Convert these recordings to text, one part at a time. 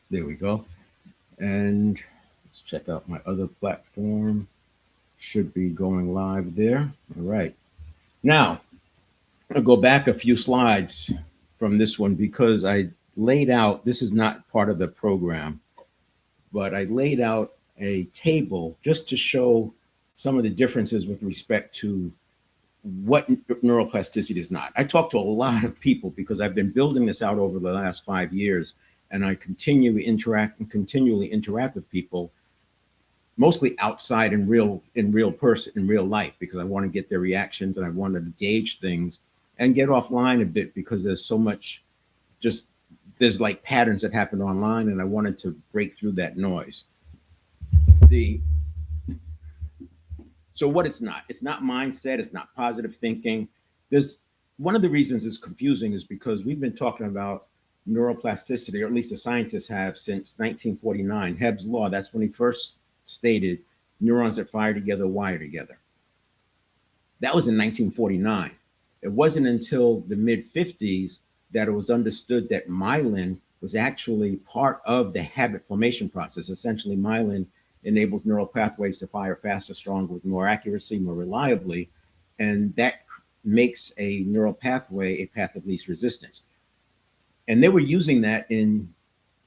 There we go. And let's check out my other platform. Should be going live there. All right. Now, I'll go back a few slides from this one because I laid out, this is not part of the program, but I laid out a table just to show some of the differences with respect to what neuroplasticity is not. I talk to a lot of people because I've been building this out over the last 5 years, and I continually interact with people, mostly outside in real person, in real life, because I want to get their reactions and I want to gauge things and get offline a bit because there's so much just there's like patterns that happen online, and I wanted to break through that noise. The So what it's not mindset, it's not positive thinking. There's One of the reasons it's confusing is because we've been talking about neuroplasticity, or at least the scientists have, since 1949. Hebb's law, that's when he first stated neurons that fire together wire together. That was in 1949. It wasn't until the mid 50s that it was understood that myelin was actually part of the habit formation process. Essentially, myelin enables neural pathways to fire faster, stronger, with more accuracy, more reliably, and that makes a neural pathway a path of least resistance. And they were using that in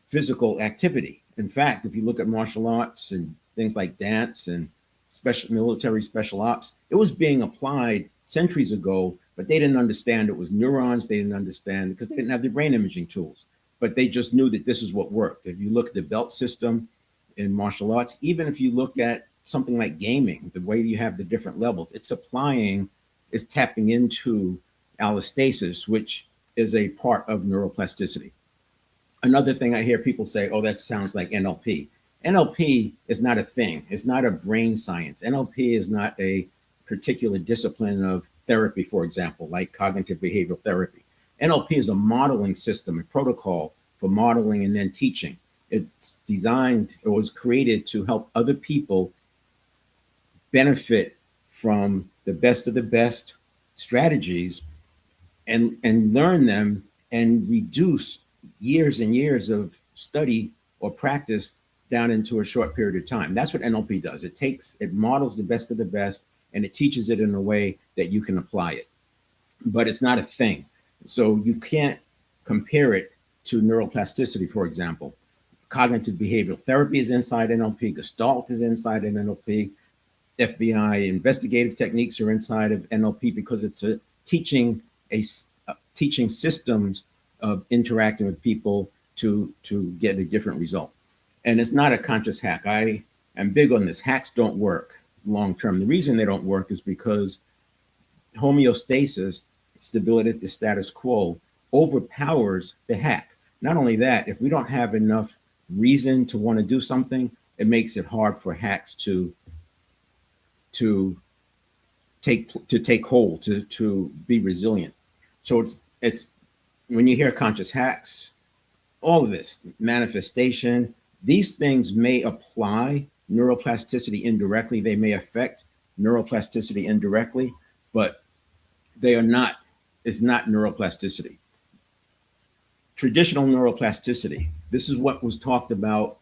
physical activity. In fact, if you look at martial arts and things like dance and special military special ops, it was being applied centuries ago, but they didn't understand it was neurons. They didn't understand because they didn't have the brain imaging tools, but they just knew that this is what worked. If you look at the belt system in martial arts, even if you look at something like gaming, the way you have the different levels, it's tapping into allostasis, which is a part of neuroplasticity. Another thing I hear people say, oh, that sounds like NLP. NLP is not a thing. It's not a brain science. NLP is not a particular discipline of therapy, for example, like cognitive behavioral therapy. NLP is a modeling system, a protocol for modeling and then teaching. It's designed, it was created to help other people benefit from the best of the best strategies and learn them and reduce years and years of study or practice down into a short period of time. That's what NLP does. It models the best of the best and it teaches it in a way that you can apply it. But it's not a thing. So you can't compare it to neuroplasticity, for example. Cognitive behavioral therapy is inside NLP, Gestalt is inside NLP, FBI investigative techniques are inside of NLP because it's a teaching systems of interacting with people to get a different result. And it's not a conscious hack. I am big on this. Hacks don't work long term. The reason they don't work is because homeostasis, stability at the status quo, overpowers the hack. Not only that, if we don't have enough reason to want to do something, it makes it hard for hacks to take hold, to be resilient. So it's when you hear conscious hacks, all of this manifestation, these things may apply neuroplasticity indirectly. They may affect neuroplasticity indirectly, but they are not. It's not neuroplasticity. Traditional neuroplasticity. This is what was talked about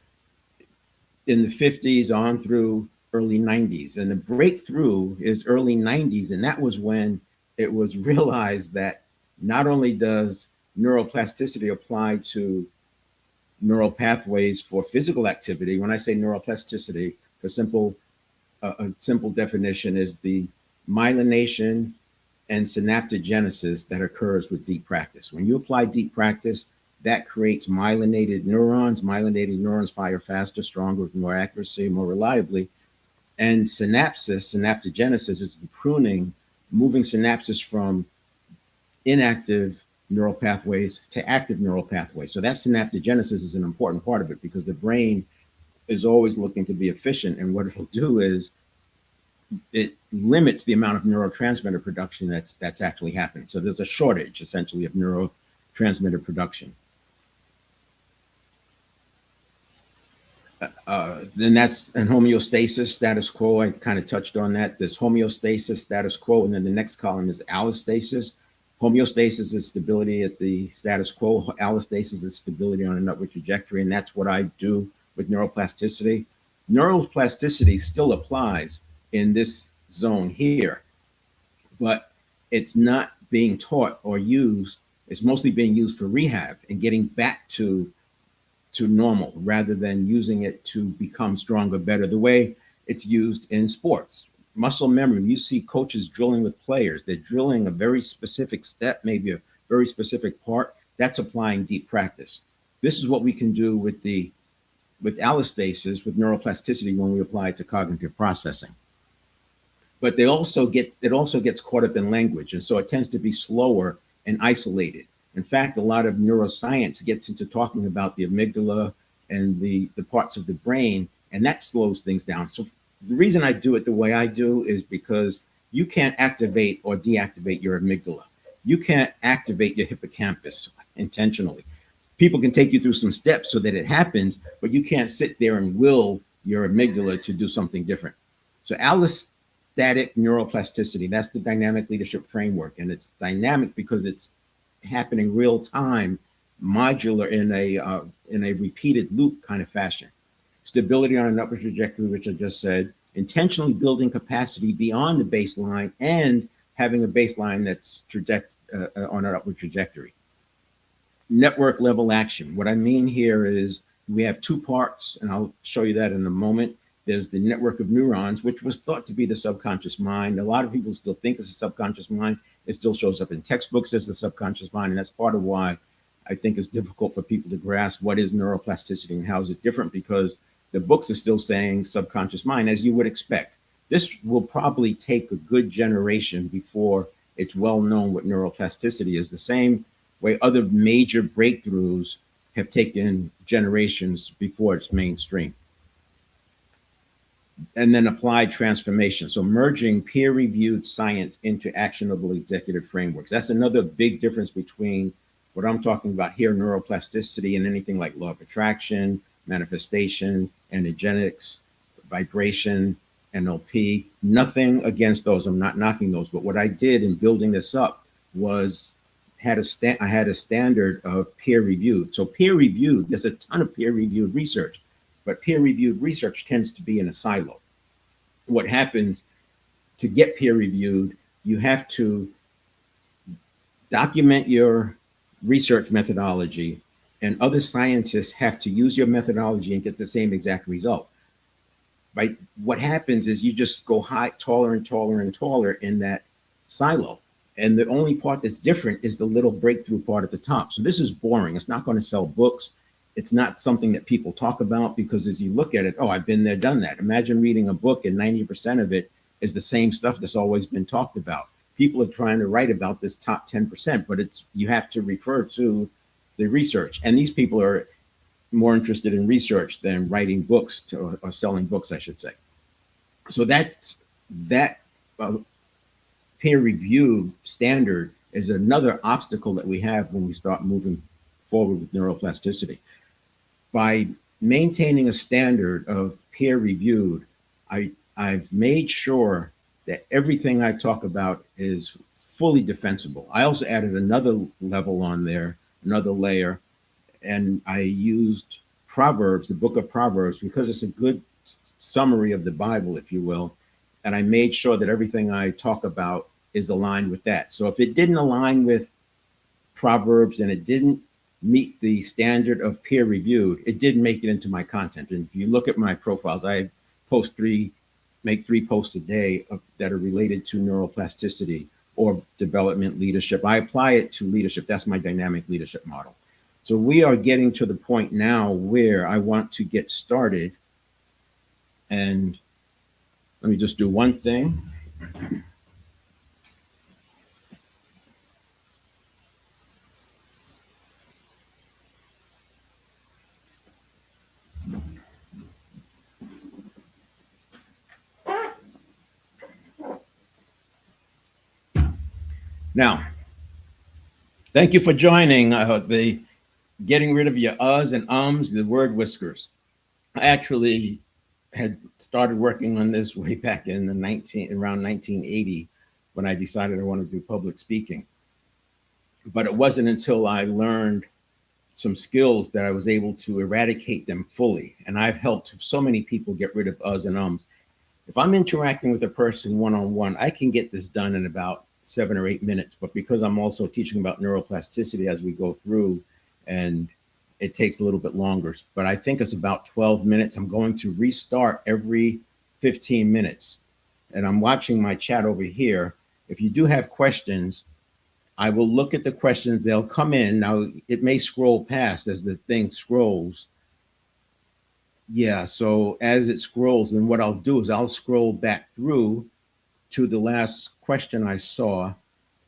in the 50s on through early 90s. And the breakthrough is early 90s. And that was when it was realized that not only does neuroplasticity apply to neural pathways for physical activity, when I say neuroplasticity, a simple definition is the myelination and synaptogenesis that occurs with deep practice. When you apply deep practice, that creates myelinated neurons. Myelinated neurons fire faster, stronger, with more accuracy, more reliably. And synaptogenesis is the pruning, moving synapses from inactive neural pathways to active neural pathways. So that synaptogenesis is an important part of it because the brain is always looking to be efficient. And what it'll do is it limits the amount of neurotransmitter production that's actually happening. So there's a shortage essentially of neurotransmitter production. Then that's an homeostasis, status quo. I kind of touched on that. There's homeostasis, status quo, and then the next column is allostasis. Homeostasis is stability at the status quo. Allostasis is stability on an upward trajectory, and that's what I do with neuroplasticity. Neuroplasticity still applies in this zone here, but it's not being taught or used. It's mostly being used for rehab and getting back to normal rather than using it to become stronger, better, the way it's used in sports. Muscle memory, you see coaches drilling with players, they're drilling a very specific step, maybe a very specific part. That's applying deep practice. This is what we can do with allostasis, with neuroplasticity when we apply it to cognitive processing. But it also gets caught up in language, and so it tends to be slower and isolated. In fact, a lot of neuroscience gets into talking about the amygdala and the parts of the brain, and that slows things down. So the reason I do it the way I do is because you can't activate or deactivate your amygdala. You can't activate your hippocampus intentionally. People can take you through some steps so that it happens, but you can't sit there and will your amygdala to do something different. So allostatic neuroplasticity, that's the dynamic leadership framework. And it's dynamic because it's happening real time, modular in a repeated loop kind of fashion. Stability on an upward trajectory, which I just said, intentionally building capacity beyond the baseline and having a baseline that's on an upward trajectory. Network level action. What I mean here is we have two parts, and I'll show you that in a moment. There's the network of neurons, which was thought to be the subconscious mind. A lot of people still think it's the subconscious mind. It still shows up in textbooks as the subconscious mind, and that's part of why I think it's difficult for people to grasp what is neuroplasticity and how is it different, because the books are still saying subconscious mind, as you would expect. This will probably take a good generation before it's well known what neuroplasticity is, the same way other major breakthroughs have taken generations before it's mainstream. And then applied transformation. So merging peer-reviewed science into actionable executive frameworks. That's another big difference between what I'm talking about here, neuroplasticity, and anything like law of attraction, manifestation, energetics, vibration, NLP. Nothing against those. I'm not knocking those. But what I did in building this up was I had a standard of peer-reviewed. So peer-reviewed, there's a ton of peer-reviewed research, but peer-reviewed research tends to be in a silo. What happens to get peer-reviewed, you have to document your research methodology, and other scientists have to use your methodology and get the same exact result. Right? What happens is you just go high, taller and taller and taller in that silo. And the only part that's different is the little breakthrough part at the top. So this is boring. It's not going to sell books. It's not something that people talk about, because as you look at it, oh, I've been there, done that. Imagine reading a book and 90% of it is the same stuff that's always been talked about. People are trying to write about this top 10%, but you have to refer to the research. And these people are more interested in research than writing books or selling books, I should say. So that peer-reviewed standard is another obstacle that we have when we start moving forward with neuroplasticity. By maintaining a standard of peer-reviewed, I've made sure that everything I talk about is fully defensible. I also added another level on there, another layer, and I used Proverbs, the book of Proverbs, because it's a good summary of the Bible, if you will. And I made sure that everything I talk about is aligned with that. So if it didn't align with Proverbs and it didn't meet the standard of peer reviewed, it didn't make it into my content. And if you look at my profiles, I make 3 posts a day that are related to neuroplasticity or development leadership. I apply it to leadership. That's my dynamic leadership model. So we are getting to the point now where I want to get started. And let me just do one thing. Now, thank you for joining the getting rid of your uhs and ums, the word whiskers. I actually had started working on this way back in around 1980, when I decided I wanted to do public speaking. But it wasn't until I learned some skills that I was able to eradicate them fully. And I've helped so many people get rid of uhs and ums. If I'm interacting with a person one on one, I can get this done in about 7 or 8 minutes. But because I'm also teaching about neuroplasticity as we go through, and it takes a little bit longer, but I think it's about 12 minutes. I'm going to restart every 15 minutes. And I'm watching my chat over here. If you do have questions, I will look at the questions. They'll come in. Now, it may scroll past as the thing scrolls. Yeah, so as it scrolls, then what I'll do is I'll scroll back through to the last question I saw.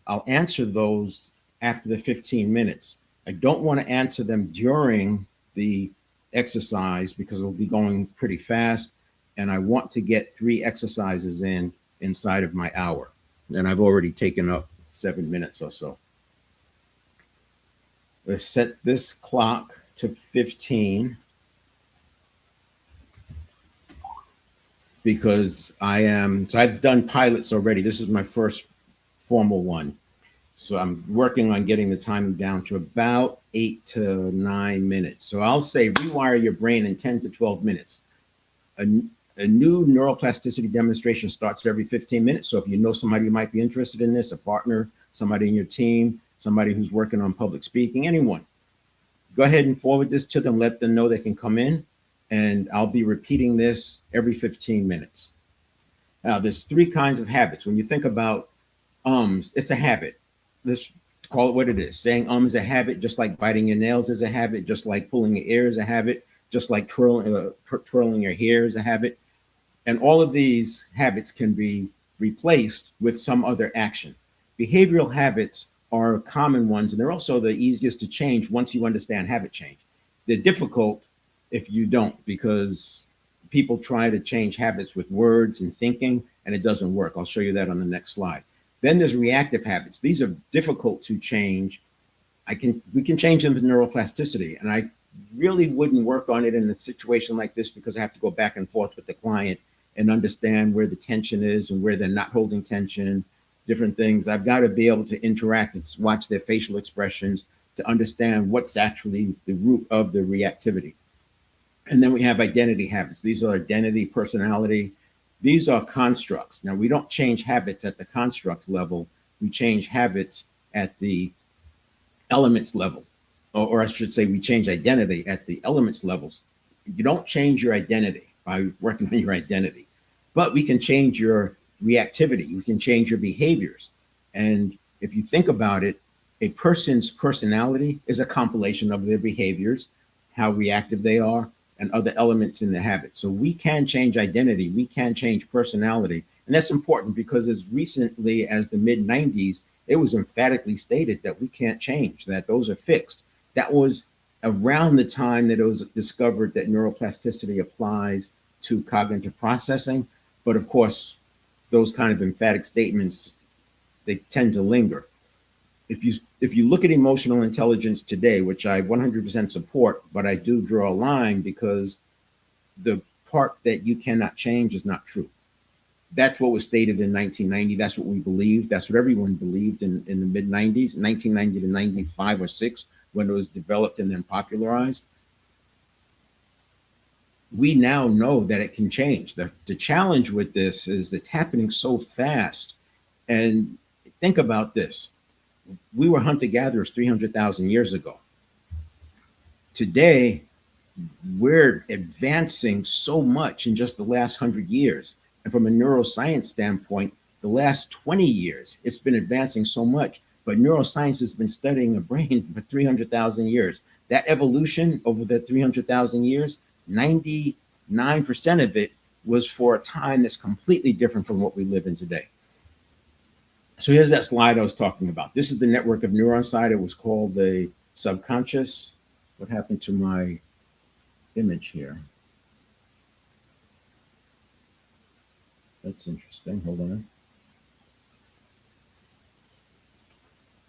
I'll answer those after the 15 minutes. I don't want to answer them during the exercise because it'll be going pretty fast. And I want to get 3 exercises in inside of my hour. And I've already taken up 7 minutes or so. Let's set this clock to 15 because so I've done pilots already. This is my first formal one. So I'm working on getting the time down to about 8 to 9 minutes. So I'll say rewire your brain in 10 to 12 minutes. A, a new neuroplasticity demonstration starts every 15 minutes. So if you know somebody who might be interested in this, a partner, somebody in your team, somebody who's working on public speaking, anyone, go ahead and forward this to them. Let them know they can come in, and I'll be repeating this every 15 minutes. Now, there's 3 kinds of habits. When you think about ums, it's a habit. Let's call it what it is. Saying is a habit, just like biting your nails is a habit, just like pulling your ear is a habit, just like twirling your hair is a habit. And all of these habits can be replaced with some other action. Behavioral habits are common ones, and they're also the easiest to change once you understand habit change. They're difficult if you don't, because people try to change habits with words and thinking, and it doesn't work. I'll show you that on the next slide. Then there's reactive habits. These are difficult to change. We can change them with neuroplasticity, and I really wouldn't work on it in a situation like this because I have to go back and forth with the client and understand where the tension is and where they're not holding tension, different things. I've got to be able to interact and watch their facial expressions to understand what's actually the root of the reactivity. And then we have identity habits. These are identity, personality. These are constructs. Now, we don't change habits at the construct level. We change habits at the elements level. Or I should say, we change identity at the elements levels. You don't change your identity by working on your identity, but we can change your reactivity. We can change your behaviors. And if you think about it, a person's personality is a compilation of their behaviors, how reactive they are, and other elements in the habit. So we can change identity, we can change personality. And that's important because as recently as the mid 90s, it was emphatically stated that we can't change, that those are fixed. That was around the time that it was discovered that neuroplasticity applies to cognitive processing. But of course, those kind of emphatic statements, they tend to linger. If you look at emotional intelligence today, which I 100% support, but I do draw a line because the part that you cannot change is not true. That's what was stated in 1990. That's what we believed. That's what everyone believed in the mid 90s, 1990 to 95 or 6, when it was developed and then popularized. We now know that it can change. The challenge with this is it's happening so fast. And think about this. We were hunter gatherers 300,000 years ago. Today, we're advancing so much in just the last 100 years. And from a neuroscience standpoint, the last 20 years, it's been advancing so much. But neuroscience has been studying the brain for 300,000 years. That evolution over the 300,000 years, 99% of it was for a time that's completely different from what we live in today. So here's that slide I was talking about. This is the network of neurons side. It was called the subconscious. What happened to my image here? That's interesting. Hold on.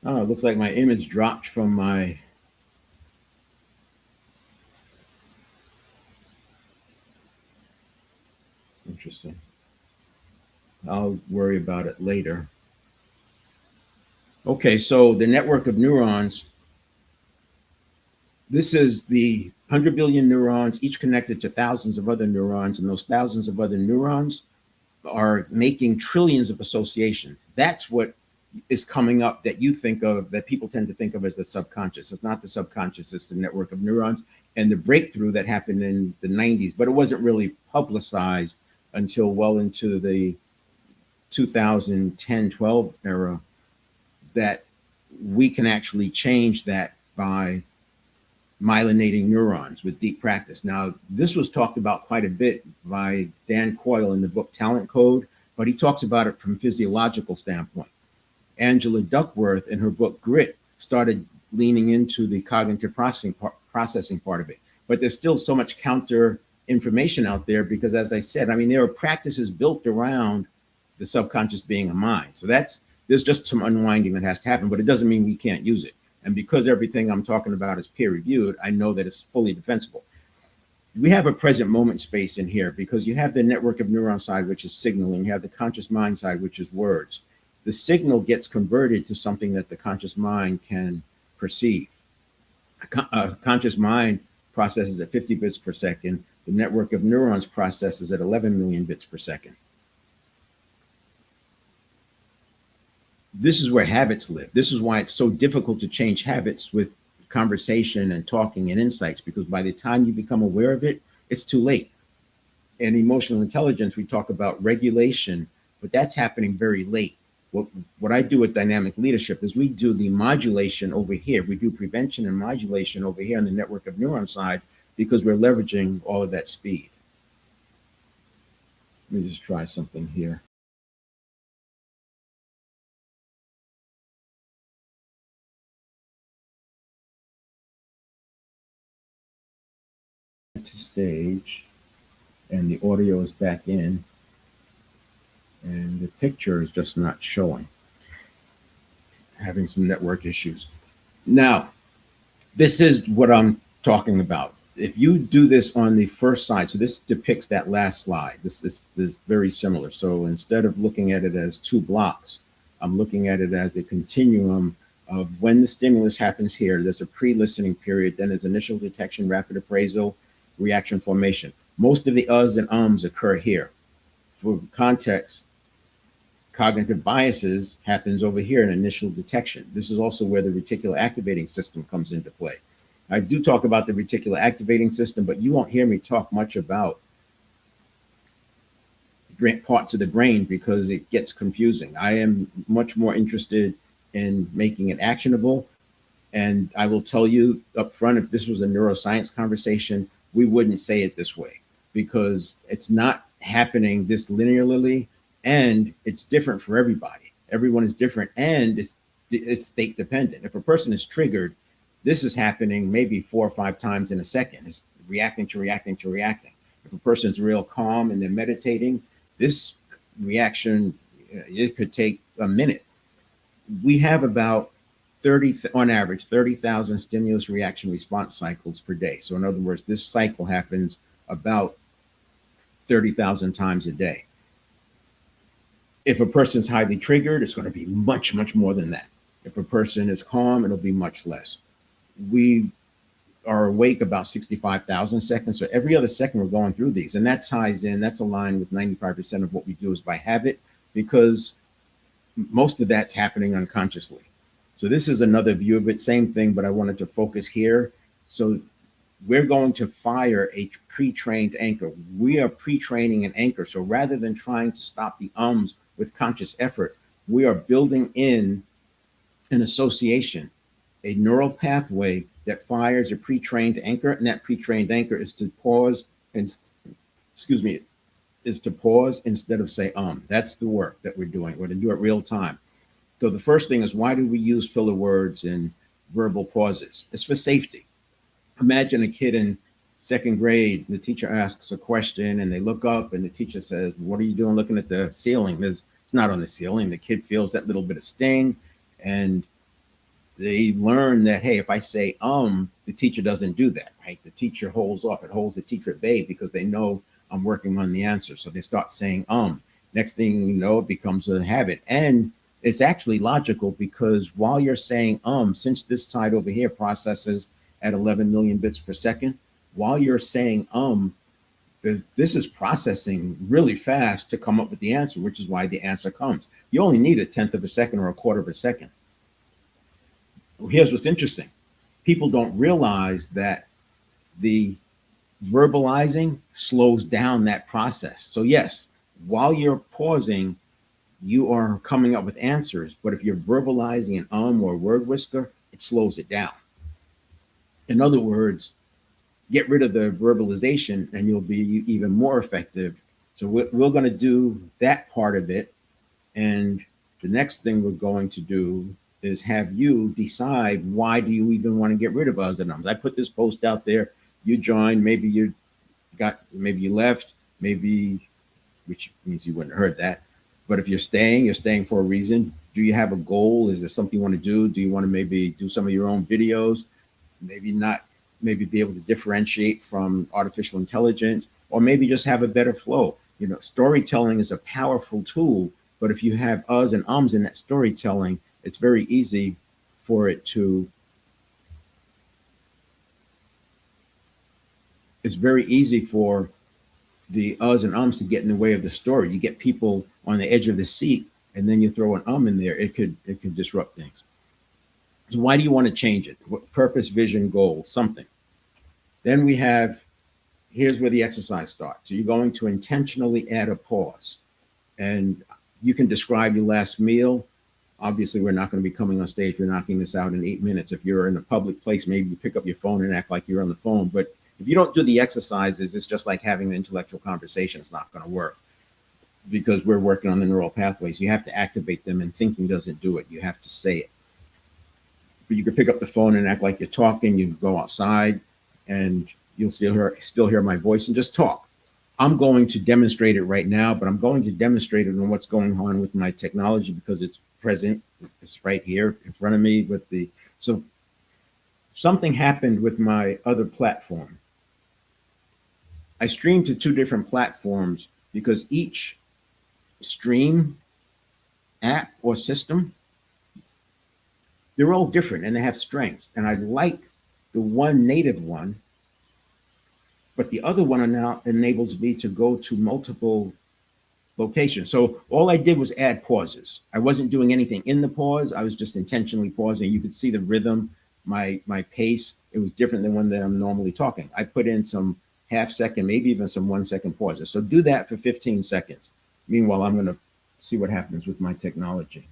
Oh, it looks like my image dropped from my. Interesting. I'll worry about it later. Okay, so the network of neurons, this is the 100 billion neurons, each connected to thousands of other neurons, and those thousands of other neurons are making trillions of associations. That's what is coming up that you think of, that people tend to think of as the subconscious. It's not the subconscious, it's the network of neurons. And the breakthrough that happened in the 90s, but it wasn't really publicized until well into the 2010-12 era, that we can actually change that by myelinating neurons with deep practice. Now, this was talked about quite a bit by Dan Coyle in the book Talent Code, but he talks about it from a physiological standpoint. Angela Duckworth, in her book Grit, started leaning into the cognitive processing part of it. But there's still so much counter information out there because, as I said, I mean, there are practices built around the subconscious being a mind. So there's just some unwinding that has to happen, but it doesn't mean we can't use it. And because everything I'm talking about is peer reviewed, I know that it's fully defensible. We have a present moment space in here because you have the network of neuron side, which is signaling. You have the conscious mind side, which is words. The signal gets converted to something that the conscious mind can perceive. A conscious mind processes at 50 bits per second. The network of neurons processes at 11 million bits per second. This is where habits live. This is why it's so difficult to change habits with conversation and talking and insights, because by the time you become aware of it, it's too late. In emotional intelligence, we talk about regulation, but that's happening very late. What I do with dynamic leadership is we do the modulation over here. We do prevention and modulation over here on the network of neuron side because we're leveraging all of that speed. Let me just try something here. To stage, and the audio is back in, and the picture is just not showing. Having some network issues. Now, this is what I'm talking about. If you do this on the first side, so this depicts that last slide. This is very similar. So instead of looking at it as two blocks, I'm looking at it as a continuum of when the stimulus happens here, there's a pre-listening period, then there's initial detection, rapid appraisal, reaction formation. Most of the uhs and ums occur here. For context, cognitive biases happens over here in initial detection. This is also where the reticular activating system comes into play. I do talk about the reticular activating system, but you won't hear me talk much about parts of the brain because it gets confusing. I am much more interested in making it actionable. And I will tell you up front, if this was a neuroscience conversation, we wouldn't say it this way because it's not happening this linearly, and it's different for everybody. Everyone is different, and it's state dependent. If a person is triggered, this is happening maybe 4 or 5 times in a second. It's reacting to reacting to reacting. If a person's real calm and they're meditating, this reaction, it could take a minute. We have about 30, on average, 30,000 stimulus reaction response cycles per day. So in other words, this cycle happens about 30,000 times a day. If a person's highly triggered, it's going to be much, much more than that. If a person is calm, it'll be much less. We are awake about 65,000 seconds. So every other second we're going through these. And that ties in, that's aligned with 95% of what we do is by habit, because most of that's happening unconsciously. So this is another view of it, same thing, but I wanted to focus here. So we're going to fire a pre-trained anchor. We are pre-training an anchor. So rather than trying to stop the ums with conscious effort, we are building in an association, a neural pathway that fires a pre-trained anchor, and that pre-trained anchor is to pause and, excuse me, is to pause instead of say That's the work that we're doing. We're going to do it real time. So the first thing is, why do we use filler words and verbal pauses? It's for safety. Imagine a kid in second grade, the teacher asks a question and they look up and the teacher says, "What are you doing looking at the ceiling?" It's not on the ceiling. The kid feels that little bit of sting, and they learn that, hey, if I say the teacher doesn't do that, right? The teacher holds off. It holds the teacher at bay because they know I'm working on the answer. So they start saying Next thing you know, it becomes a habit. And It's actually logical because while you're saying since this side over here processes at 11 million bits per second, while you're saying this is processing really fast to come up with the answer, which is why the answer comes. You only need a tenth of a second or a quarter of a second. Well, here's what's interesting. People don't realize that the verbalizing slows down that process. So yes, while you're pausing, you are coming up with answers. But if you're verbalizing an or word whisker, it slows it down. In other words, get rid of the verbalization and you'll be even more effective. So we're going to do that part of it. And the next thing we're going to do is have you decide, why do you even want to get rid of us and ums? I put this post out there. You joined, maybe maybe you left, maybe, which means you wouldn't have heard that. But if you're staying for a reason. Do you have a goal? Is there something you want to do? Do you want to maybe do some of your own videos? Maybe not, maybe be able to differentiate from artificial intelligence, or maybe just have a better flow. You know, storytelling is a powerful tool, but if you have us and ums in that storytelling, it's very easy for it to, it's very easy for the us and ums to get in the way of the story. You get people on the edge of the seat, and then you throw an in there. It could disrupt things. So why do you want to change it? What purpose, vision, goal, something? Then we have, here's where the exercise starts. So you're going to intentionally add a pause, and you can describe your last meal. Obviously, we're not going to be coming on stage. We're knocking this out in 8 minutes. If you're in a public place, maybe you pick up your phone and act like you're on the phone. But if you don't do the exercises, it's just like having an intellectual conversation. It's not going to work because we're working on the neural pathways. You have to activate them, and thinking doesn't do it. You have to say it. But you can pick up the phone and act like you're talking. You can go outside, and you'll still hear my voice and just talk. I'm going to demonstrate it right now, but I'm going to demonstrate it on what's going on with my technology because it's present. It's right here in front of me with the, so something happened with my other platform. I streamed to two different platforms because each stream app or system, they're all different and they have strengths. And I like the one native one, but the other one now enables me to go to multiple locations. So all I did was add pauses. I wasn't doing anything in the pause. I was just intentionally pausing. You could see the rhythm, my pace. It was different than when that I'm normally talking. I put in some half-second, maybe even some 1-second pauses. So do that for 15 seconds. Meanwhile, I'm going to see what happens with my technology.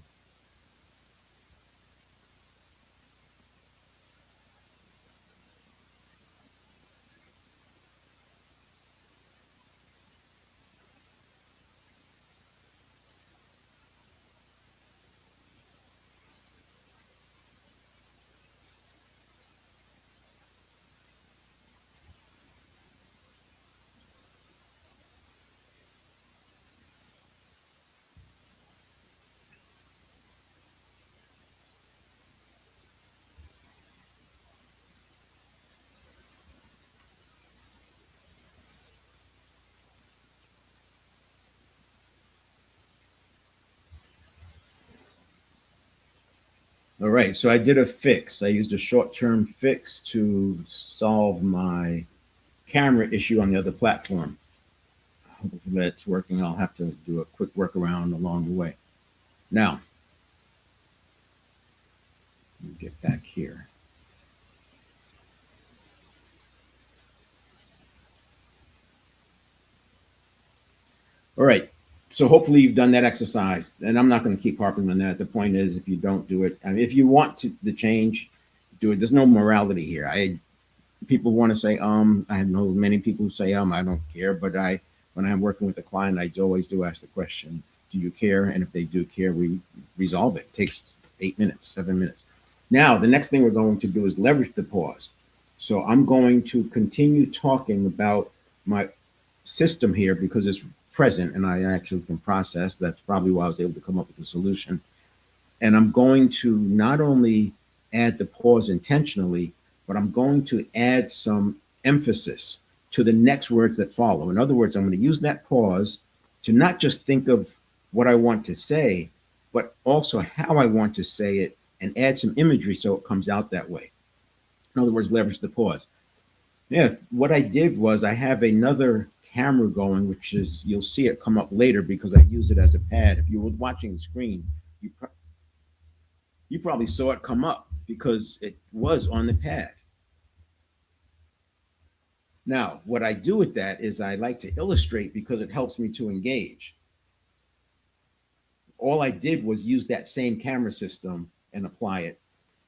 All right, so I did a fix. I used a short-term fix to solve my camera issue on the other platform. Hopefully that's working. I'll have to do a quick workaround along the way. Now, let me get back here. All right, so hopefully you've done that exercise, and I'm not going to keep harping on that. The point is, if you don't do it, I mean, if you want to the change, do it. There's no morality here. People want to say I know many people who say I don't care, but when I'm working with a client, I always do ask the question, do you care? And if they do care, we resolve it. It takes 8 minutes, 7 minutes. Now the next thing we're going to do is leverage the pause. So I'm going to continue talking about my system here because it's present and I actually can process. That's probably why I was able to come up with a solution. And I'm going to not only add the pause intentionally, but I'm going to add some emphasis to the next words that follow. In other words, I'm going to use that pause to not just think of what I want to say, but also how I want to say it and add some imagery so it comes out that way. In other words, leverage the pause. Yeah, what I did was I have another camera going, which is you'll see it come up later because I use it as a pad. If you were watching the screen, you you probably saw it come up because it was on the pad. Now, what I do with that is I like to illustrate because it helps me to engage. All I did was use that same camera system and apply it.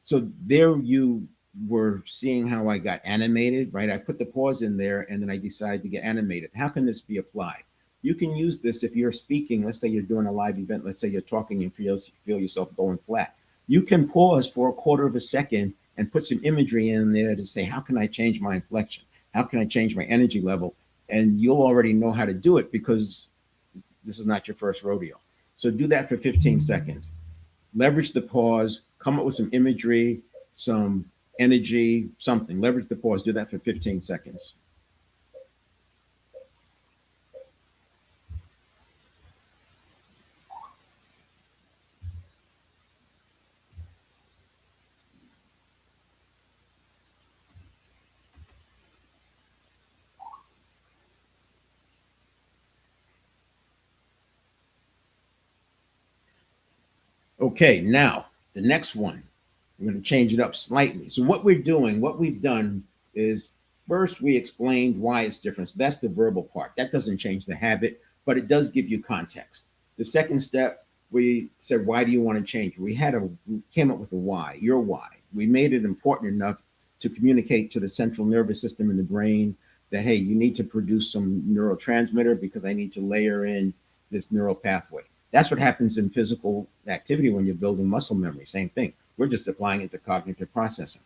So there you were seeing how I got animated, right? I put the pause in there and then I decided to get animated. How can this be applied? You can use this if you're speaking. Let's say you're doing a live event. Let's say you're talking and feel yourself going flat. You can pause for a quarter of a second and put some imagery in there to say, how can I change my inflection? How can I change my energy level? And you'll already know how to do it because this is not your first rodeo. So do that for 15 seconds. Leverage the pause, come up with some imagery, some energy, something. Leverage the pause, do that for 15 seconds. Okay, now the next one, we're going to change it up slightly. So what we've done is first we explained why it's different. So that's the verbal part. That doesn't change the habit, but it does give you context. The second step, we said, why do you want to change? We came up with a why, your why. We made it important enough to communicate to the central nervous system in the brain that, hey, you need to produce some neurotransmitter because I need to layer in this neural pathway. That's what happens in physical activity when you're building muscle memory. Same thing. We're just applying it to cognitive processing.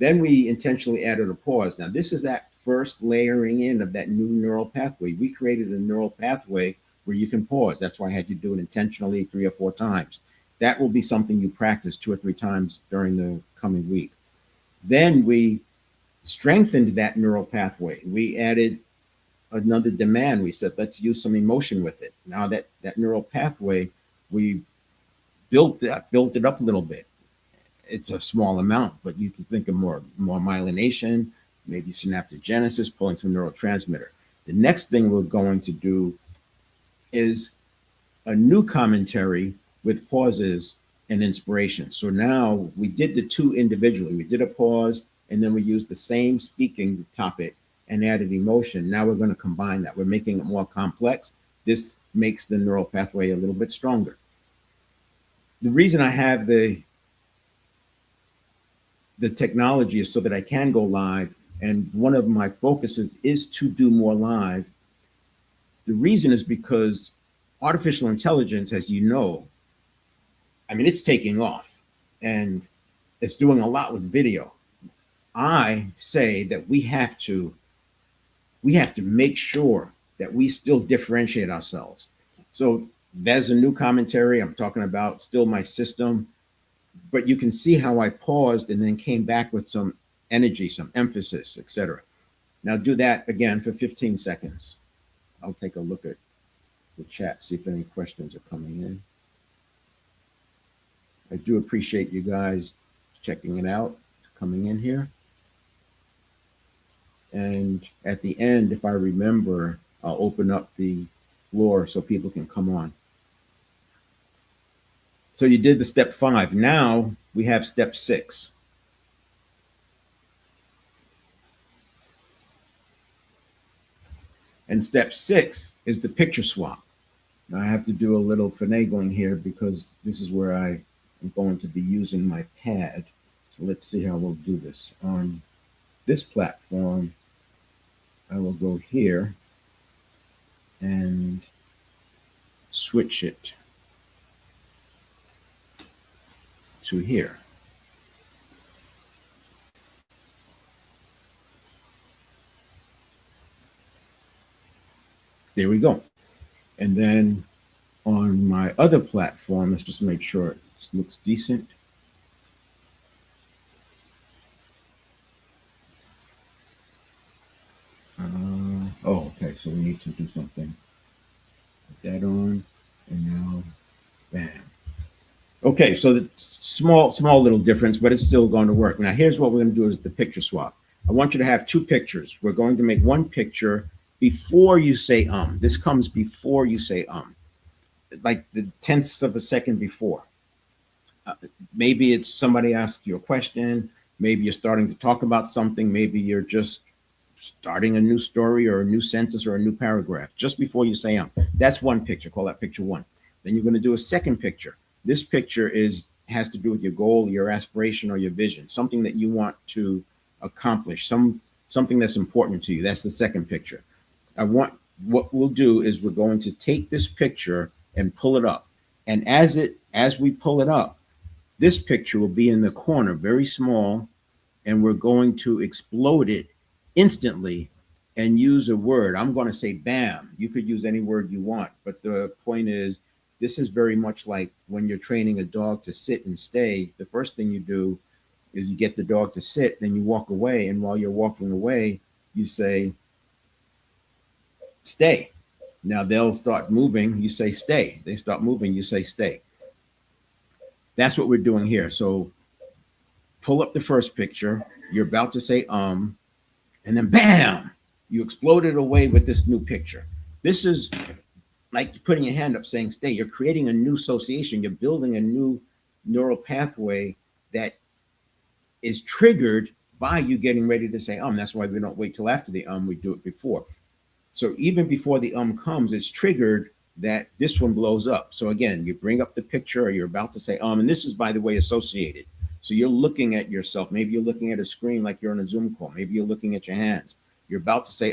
Then we intentionally added a pause. Now, this is that first layering in of that new neural pathway. We created a neural pathway where you can pause. That's why I had you do it intentionally 3 or 4 times. That will be something you practice 2 or 3 times during the coming week. Then we strengthened that neural pathway. We added another demand. We said, let's use some emotion with it. Now that neural pathway, we built it up a little bit. It's a small amount, but you can think of more myelination, maybe synaptogenesis, pulling through neurotransmitter. The next thing we're going to do is a new commentary with pauses and inspiration. So now we did the two individually. We did a pause and then we used the same speaking topic and added emotion. Now we're going to combine that. We're making it more complex. This makes the neural pathway a little bit stronger. The reason I have the technology is so that I can go live. And one of my focuses is to do more live. The reason is because artificial intelligence, as you know, I mean, it's taking off and it's doing a lot with video. I say that we have to make sure that we still differentiate ourselves. So there's a new commentary. I'm talking about still my system, but you can see how I paused and then came back with some energy, some emphasis, etc. Now do that again for 15 seconds. I'll take a look at the chat, see if any questions are coming in. I do appreciate you guys checking it out, coming in here. And at the end, if I remember, I'll open up the floor so people can come on. So you did the step 5. Now we have step 6. And step 6 is the picture swap. Now I have to do a little finagling here because this is where I am going to be using my pad. So let's see how we'll do this. On this platform, I will go here and switch it to here. There we go. And then on my other platform, let's just make sure it looks decent. Oh, okay, so we need to do something. Put that on, and now, bam. Okay, so the small little difference, but it's still going to work. Now, here's what we're going to do is the picture swap. I want you to have two pictures. We're going to make one picture before you say This comes before you say like the tenths of a second before. Uh, Maybe it's somebody asked you a question. Maybe you're starting to talk about something. Maybe you're just starting a new story or a new sentence or a new paragraph just before you say That's one picture. Call that picture one. Then you're going to do a second picture. This picture has to do with your goal, your aspiration, or your vision, something that you want to accomplish, something that's important to you. That's the second picture. I want What we'll do is we're going to take this picture and pull it up. And as we pull it up, this picture will be in the corner, very small, and we're going to explode it instantly and use a word. I'm going to say bam. You could use any word you want, but the point is, this is very much like when you're training a dog to sit and stay. The first thing you do is you get the dog to sit, then you walk away, and while you're walking away, you say stay. Now they'll start moving, you say stay. They start moving, you say stay. That's what we're doing here. So pull up the first picture. You're about to say and then bam, you exploded away with this new picture. This is like putting your hand up saying stay. You're creating a new association. You're building a new neural pathway that is triggered by you getting ready to say That's why we don't wait till after the we do it before. So even before the comes, it's triggered that this one blows up. So again, you bring up the picture or you're about to say and this is, by the way, associated. So you're looking at yourself. Maybe you're looking at a screen like you're on a Zoom call. Maybe you're looking at your hands. You're about to say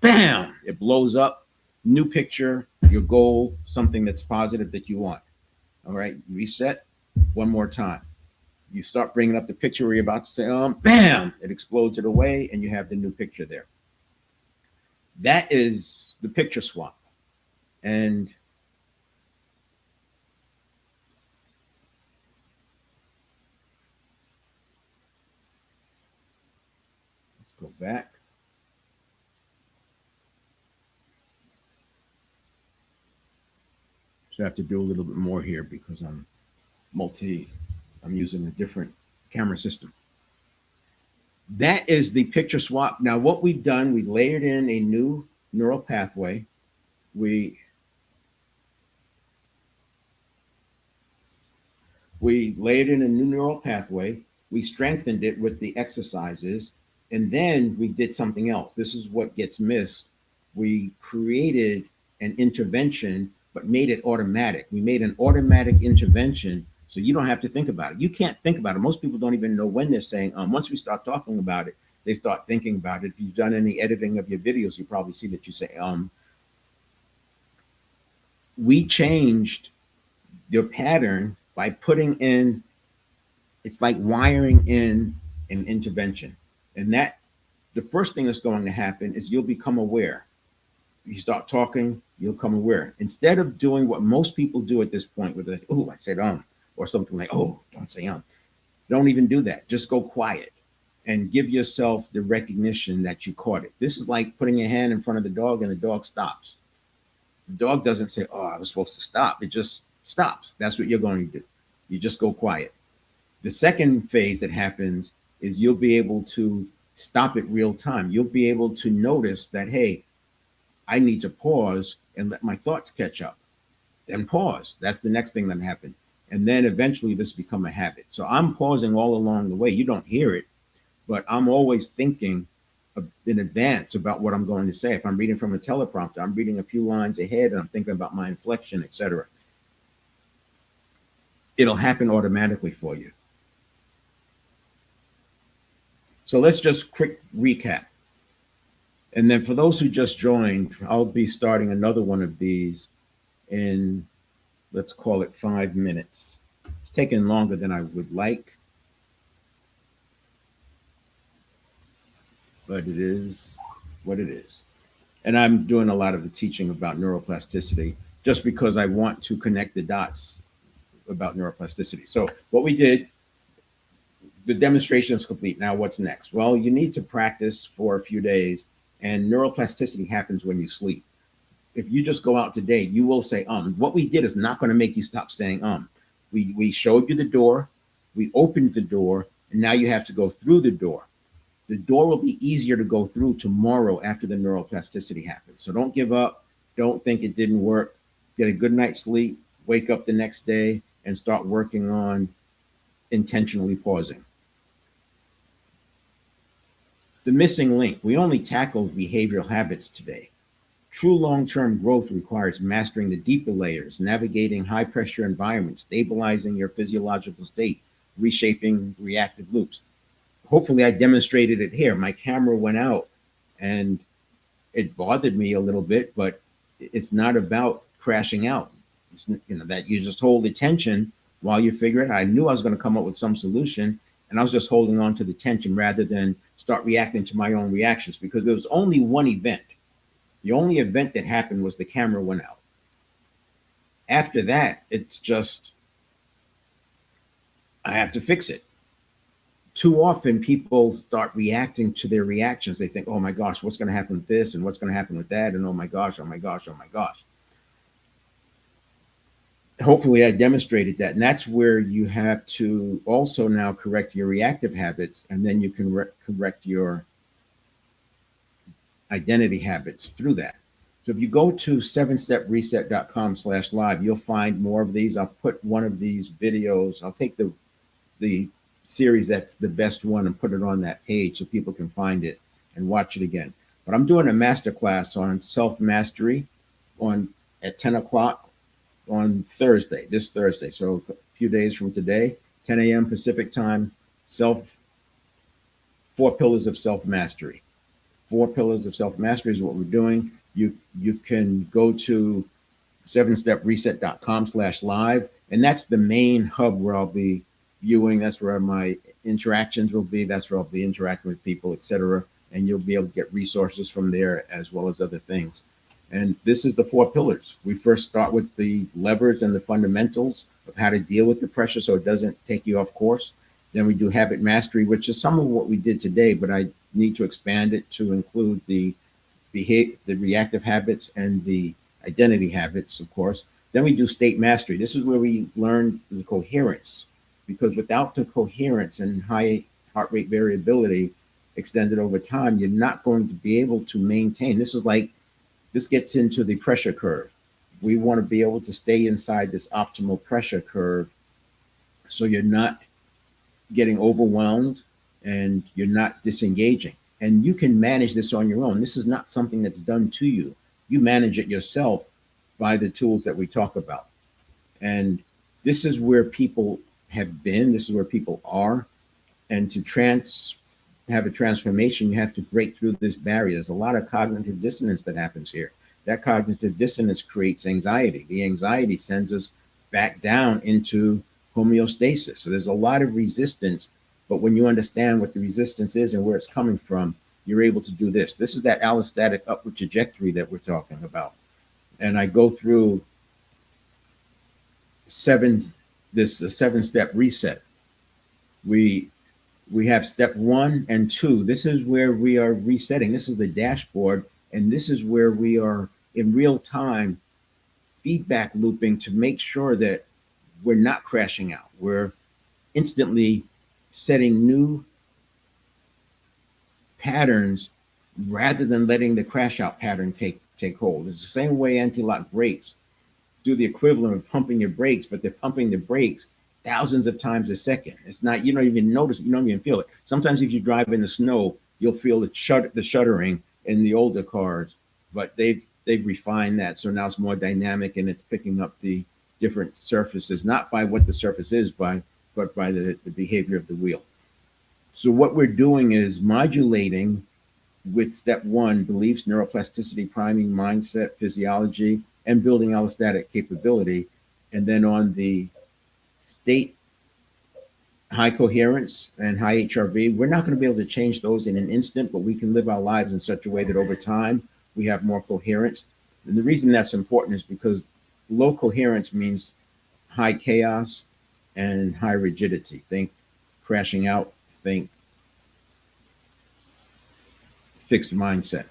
bam, it blows up. New picture, your goal, something that's positive that you want. All right, reset one more time. You start bringing up the picture where you're about to say bam, it explodes it away, and you have the new picture there. That is the picture swap. And let's go back. So I have to do a little bit more here because I'm using a different camera system. That is the picture swap. Now, what we've done, we layered in a new neural pathway. We layered in a new neural pathway. We strengthened it with the exercises, and then we did something else. This is what gets missed. We created an intervention, but made it automatic. We made an automatic intervention so you don't have to think about it. You can't think about it. Most people don't even know when they're saying Once we start talking about it, they start thinking about it. If you've done any editing of your videos, you probably see that you say we changed your pattern by putting in, it's like wiring in an intervention. And that the first thing that's going to happen is you'll become aware. You start talking, you'll become aware. Instead of doing what most people do at this point, with like, I said or something like, don't say Don't even do that. Just go quiet and give yourself the recognition that you caught it. This is like putting your hand in front of the dog and the dog stops. The dog doesn't say, I was supposed to stop. It just stops. That's what you're going to do. You just go quiet. The second phase that happens is you'll be able to stop it real time. You'll be able to notice that, hey, I need to pause and let my thoughts catch up. Then pause. That's the next thing that happened. And then eventually this become a habit. So I'm pausing all along the way. You don't hear it, but I'm always thinking in advance about what I'm going to say. If I'm reading from a teleprompter, I'm reading a few lines ahead and I'm thinking about my inflection, etc. It'll happen automatically for you. So let's just quick recap. And then for those who just joined, I'll be starting another one of these in, let's call it 5 minutes. It's taken longer than I would like, but it is what it is. And I'm doing a lot of the teaching about neuroplasticity just because I want to connect the dots about neuroplasticity. So what we did, the demonstration is complete. Now what's next? Well, you need to practice for a few days, and neuroplasticity happens when you sleep. If you just go out today, you will say What we did is not going to make you stop saying We showed you the door, we opened the door, and now you have to go through the door. The door will be easier to go through tomorrow after the neuroplasticity happens. So don't give up. Don't think it didn't work. Get a good night's sleep, wake up the next day, and start working on intentionally pausing. The missing link. We only tackled behavioral habits today. True long-term growth requires mastering the deeper layers, navigating high-pressure environments, stabilizing your physiological state, reshaping reactive loops. Hopefully I demonstrated it here. My camera went out and it bothered me a little bit, but it's not about crashing out. It's, that you just hold the tension while you figure it out. I knew I was going to come up with some solution, and I was just holding on to the tension rather than start reacting to my own reactions, because there was only one event. The only event that happened was the camera went out. After that, it's just, I have to fix it. Too often people start reacting to their reactions. They think, oh my gosh, what's going to happen with this and what's going to happen with that? And oh my gosh, oh my gosh, oh my gosh. Hopefully I demonstrated that. And that's where you have to also now correct your reactive habits, and then you can correct your identity habits through that. So if you go to 7stepreset.com/live, you'll find more of these. I'll put one of these videos. I'll take the series that's the best one and put it on that page so people can find it and watch it again. But I'm doing a masterclass on self-mastery at 10 o'clock on Thursday, this Thursday. So a few days from today, 10 a.m. Pacific time, 4 pillars of self-mastery. 4 pillars of self-mastery is what we're doing. You can go to 7stepreset.com/live, and that's the main hub where I'll be viewing. That's where my interactions will be. That's where I'll be interacting with people, etc. And you'll be able to get resources from there as well as other things. And this is the 4 pillars. We first start with the levers and the fundamentals of how to deal with the pressure so it doesn't take you off course. Then we do habit mastery, which is some of what we did today, but I need to expand it to include the reactive habits and the identity habits, of course. Then we do state mastery. This is where we learn the coherence, because without the coherence and high heart rate variability extended over time, you're not going to be able to maintain. This gets into the pressure curve. We want to be able to stay inside this optimal pressure curve so you're not getting overwhelmed and you're not disengaging. And you can manage this on your own. This is not something that's done to you. You manage it yourself by the tools that we talk about. And this is where people have been. This is where people are. And to have a transformation, you have to break through this barrier. There's a lot of cognitive dissonance that happens here. That cognitive dissonance creates anxiety. The anxiety sends us back down into homeostasis. So there's a lot of resistance, but when you understand what the resistance is and where it's coming from, you're able to do this. This is that allostatic upward trajectory that we're talking about. And I go through a 7-step reset. We have step 1 and 2. This is where we are resetting. This is the dashboard, and this is where we are in real time feedback looping to make sure that we're not crashing out. We're instantly setting new patterns rather than letting the crash out pattern take hold. It's the same way anti-lock brakes do the equivalent of pumping your brakes, but they're pumping the brakes thousands of times a second. It's not, you don't even notice it, you don't even feel it. Sometimes if you drive in the snow, you'll feel the shuddering in the older cars, but they've refined that. So now it's more dynamic and it's picking up the different surfaces, not by what the surface is, but by the behavior of the wheel. So what we're doing is modulating with step 1, beliefs, neuroplasticity, priming, mindset, physiology, and building allostatic capability. And then on the state, high coherence and high HRV, we're not going to be able to change those in an instant, but we can live our lives in such a way that over time we have more coherence. And the reason that's important is because low coherence means high chaos and high rigidity. Think crashing out, think fixed mindset.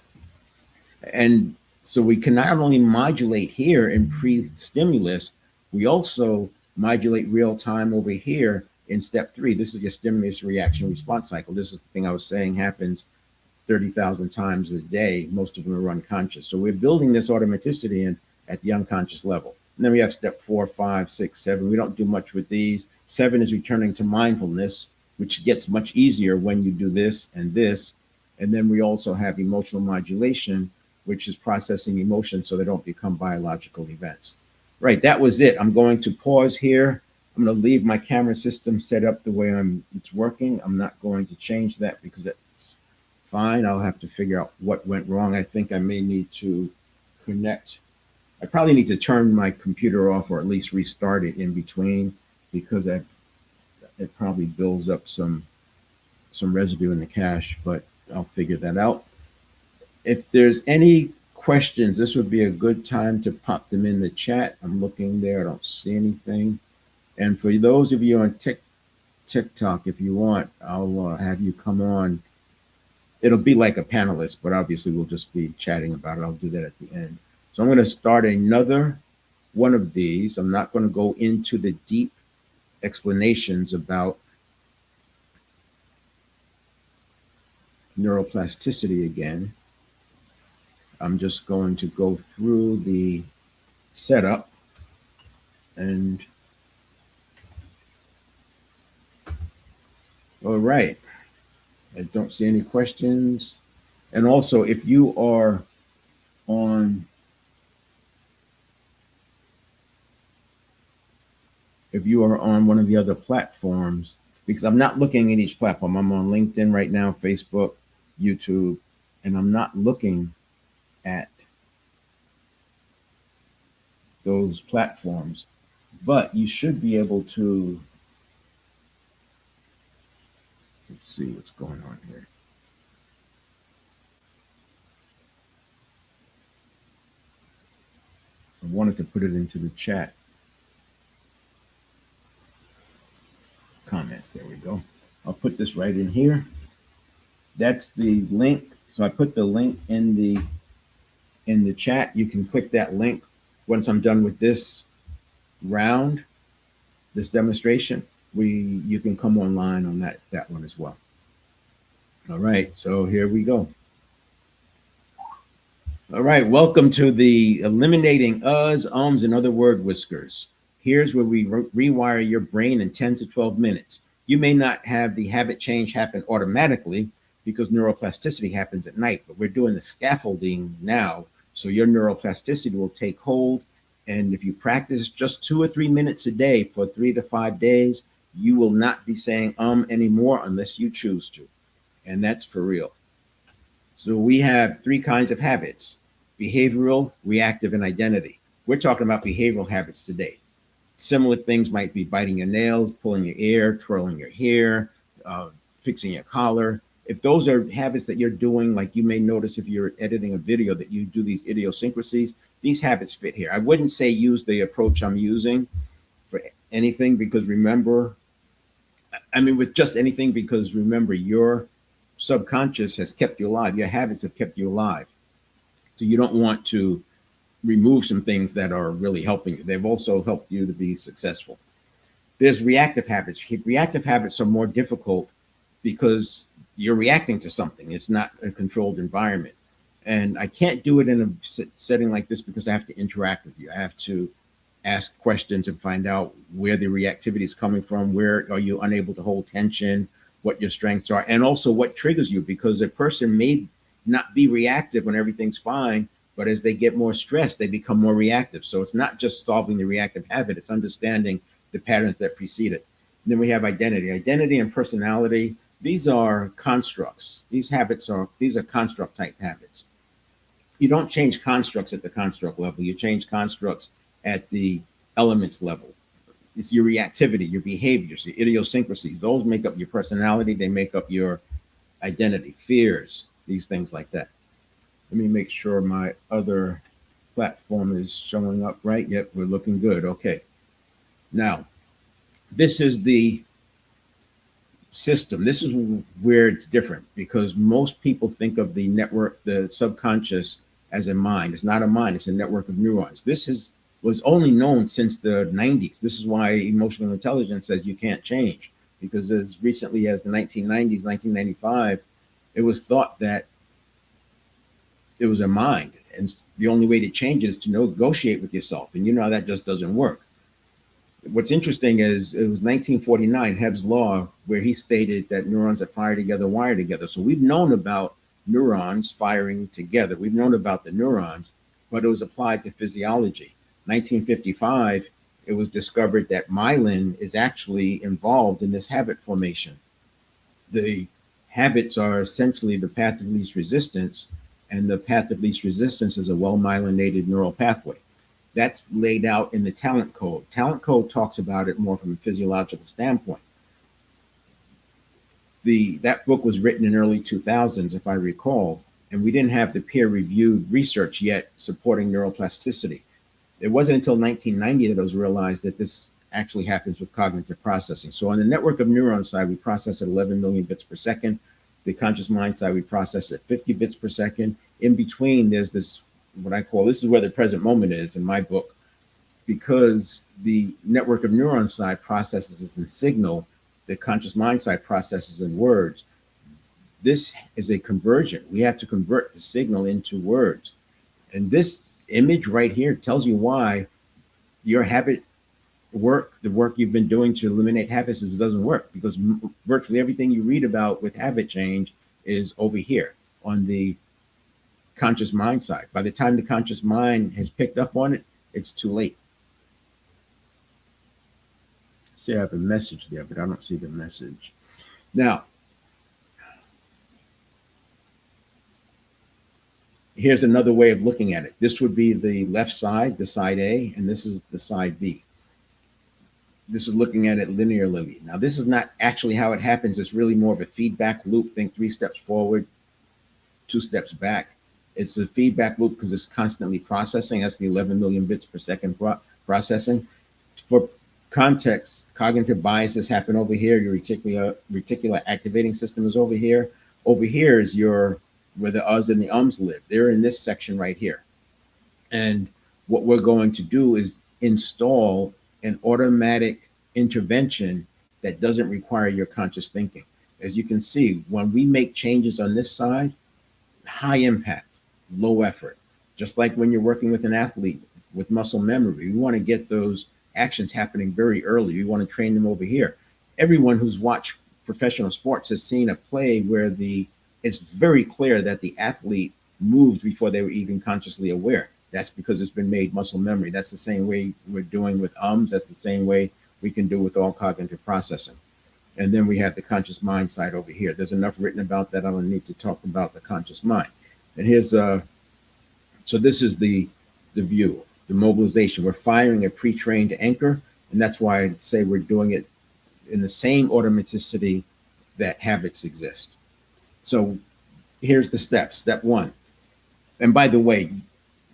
And so we can not only modulate here in pre-stimulus, we also modulate real time over here in step 3. This is your stimulus reaction response cycle. This is the thing I was saying happens 30,000 times a day. Most of them are unconscious. So we're building this automaticity in at the unconscious level. And then we have step 4, 5, 6, 7. We don't do much with these. 7 is returning to mindfulness, which gets much easier when you do this and this. And then we also have emotional modulation, which is processing emotions so they don't become biological events. Right, that was it. I'm going to pause here. I'm going to leave my camera system set up the way it's working. I'm not going to change that because it's fine. I'll have to figure out what went wrong. I think I may need to connect. I probably need to turn my computer off or at least restart it in between because it probably builds up some residue in the cache, but I'll figure that out. If there's any questions, this would be a good time to pop them in the chat. I'm looking there. I don't see anything. And for those of you on TikTok, if you want, I'll have you come on. It'll be like a panelist, but obviously we'll just be chatting about it. I'll do that at the end. So I'm going to start another one of these. I'm not going to go into the deep explanations about neuroplasticity again. I'm just going to go through the setup and all right. I don't see any questions. And also, if you are on one of the other platforms, because I'm not looking at each platform. I'm on LinkedIn right now, Facebook, YouTube, and I'm not looking at those platforms. But you should be able to, let's see what's going on here. I wanted to put it into the chat comments. There we go. I'll put this right in here. That's the link. So I put the link in the chat. You can click that link once I'm done with this round, this demonstration. You can come online on that one as well. All right, so here we go. All right, welcome to the eliminating uhs, ums, and other word whiskers. Here's where we rewire your brain in 10 to 12 minutes. You may not have the habit change happen automatically because neuroplasticity happens at night, but we're doing the scaffolding now. So your neuroplasticity will take hold. And if you practice just 2 or 3 minutes a day for 3 to 5 days, you will not be saying anymore unless you choose to. And that's for real. So we have 3 kinds of habits: behavioral, reactive, and identity. We're talking about behavioral habits today. Similar things might be biting your nails, pulling your ear, twirling your hair, fixing your collar. If those are habits that you're doing, like you may notice if you're editing a video that you do these idiosyncrasies, these habits fit here. I wouldn't say use the approach I'm using for anything because remember, with just anything, because remember, your subconscious has kept you alive. Your habits have kept you alive. So you don't want to remove some things that are really helping you. They've also helped you to be successful. There's reactive habits. Reactive habits are more difficult because you're reacting to something. It's not a controlled environment. And I can't do it in a setting like this because I have to interact with you. I have to ask questions and find out where the reactivity is coming from. Where are you unable to hold tension? What your strengths are, and also what triggers you, because a person may not be reactive when everything's fine, but as they get more stressed, they become more reactive. So it's not just solving the reactive habit, it's understanding the patterns that precede it. And then we have identity. Identity and personality, these are constructs. These are construct type habits. You don't change constructs at the construct level, you change constructs at the elements level. It's your reactivity, your behaviors, your idiosyncrasies. Those make up your personality. They make up your identity, fears, these things like that. Let me make sure my other platform is showing up right. Yep, we're looking good. Okay. Now, this is the system. This is where it's different because most people think of the network, the subconscious, as a mind. It's not a mind. It's a network of neurons. This is was only known since the 90s. This is why emotional intelligence says you can't change, because as recently as the 1990s, 1995, it was thought that it was a mind, and the only way to change it is to negotiate with yourself. And you know how that just doesn't work. What's interesting is it was 1949, Hebb's law, where he stated that neurons that fire together wire together. So we've known about neurons firing together. We've known about the neurons, but it was applied to physiology. 1955, it was discovered that myelin is actually involved in this habit formation. The habits are essentially the path of least resistance, and the path of least resistance is a well myelinated neural pathway. That's laid out in the talent code. Talent code talks about it more from a physiological standpoint. That book was written in early 2000s, if I recall, and we didn't have the peer-reviewed research yet supporting neuroplasticity. It wasn't until 1990 that it was realized that this actually happens with cognitive processing. So on the network of neurons side, we process at 11 million bits per second. The conscious mind side, we process at 50 bits per second. In between, there's this, what I call, this is where the present moment is in my book, because the network of neurons side processes this in signal, the conscious mind side processes in words. This is a conversion. We have to convert the signal into words. And this image right here tells you why your habit work, the work you've been doing to eliminate habits, is it doesn't work, because virtually everything you read about with habit change is over here on the conscious mind side. By the time the conscious mind has picked up on it, it's too late. See, I have a message there, but I don't see the message. Now, here's another way of looking at it. This would be the left side, the side A, and this is the side B. This is looking at it linearly. Now, this is not actually how it happens. It's really more of a feedback loop. Think 3 steps forward, 2 steps back. It's a feedback loop because it's constantly processing. That's the 11 million bits per second processing. For context, cognitive biases happen over here. Your reticular activating system is over here. Over here is where the uhs and the ums live. They're in this section right here. And what we're going to do is install an automatic intervention that doesn't require your conscious thinking. As you can see, when we make changes on this side, high impact, low effort. Just like when you're working with an athlete with muscle memory, we want to get those actions happening very early. We want to train them over here. Everyone who's watched professional sports has seen a play where it's very clear that the athlete moved before they were even consciously aware. That's because it's been made muscle memory. That's the same way we're doing with ums. That's the same way we can do with all cognitive processing. And then we have the conscious mind side over here. There's enough written about that. I don't need to talk about the conscious mind. And here's so this is the view, the mobilization. We're firing a pre-trained anchor, and that's why I'd say we're doing it in the same automaticity that habits exist. So here's the steps. Step 1. And by the way,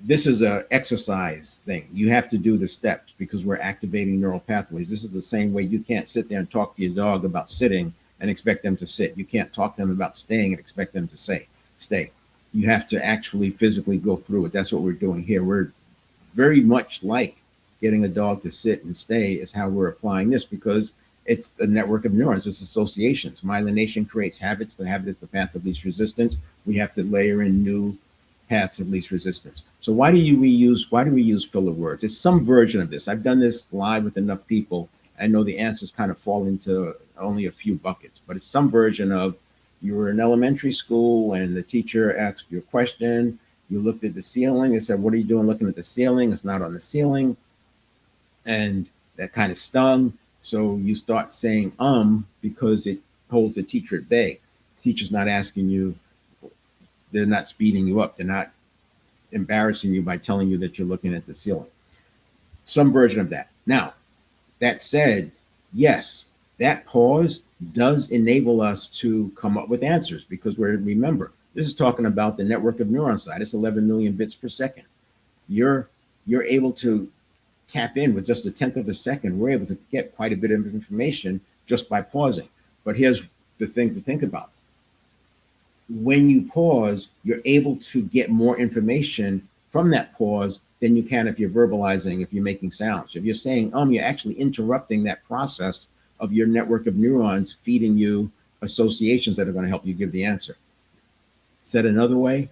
this is a exercise thing. You have to do the steps because we're activating neural pathways. This is the same way you can't sit there and talk to your dog about sitting and expect them to sit. You can't talk to them about staying and expect them to stay. You have to actually physically go through it. That's what we're doing here. We're very much like getting a dog to sit and stay is how we're applying this, because it's a network of neurons. It's associations. Myelination creates habits. The habit is the path of least resistance. We have to layer in new paths of least resistance. So why do we use filler words? It's some version of this. I've done this live with enough people. I know the answers kind of fall into only a few buckets, but it's some version of, you were in elementary school and the teacher asked you a question. You looked at the ceiling and said, "What are you doing looking at the ceiling? It's not on the ceiling." And that kind of stung. So you start saying because it holds the teacher at bay. The teacher's not asking you, they're not speeding you up. They're not embarrassing you by telling you that you're looking at the ceiling. Some version of that. Now, that said, yes, that pause does enable us to come up with answers, because remember, this is talking about the network of neurons side. It's 11 million bits per second. You're able to tap in with just a tenth of a second. We're able to get quite a bit of information just by pausing. But here's the thing to think about. When you pause, you're able to get more information from that pause than you can if you're verbalizing, if you're making sounds. If you're saying, you're actually interrupting that process of your network of neurons feeding you associations that are going to help you give the answer. Said another way,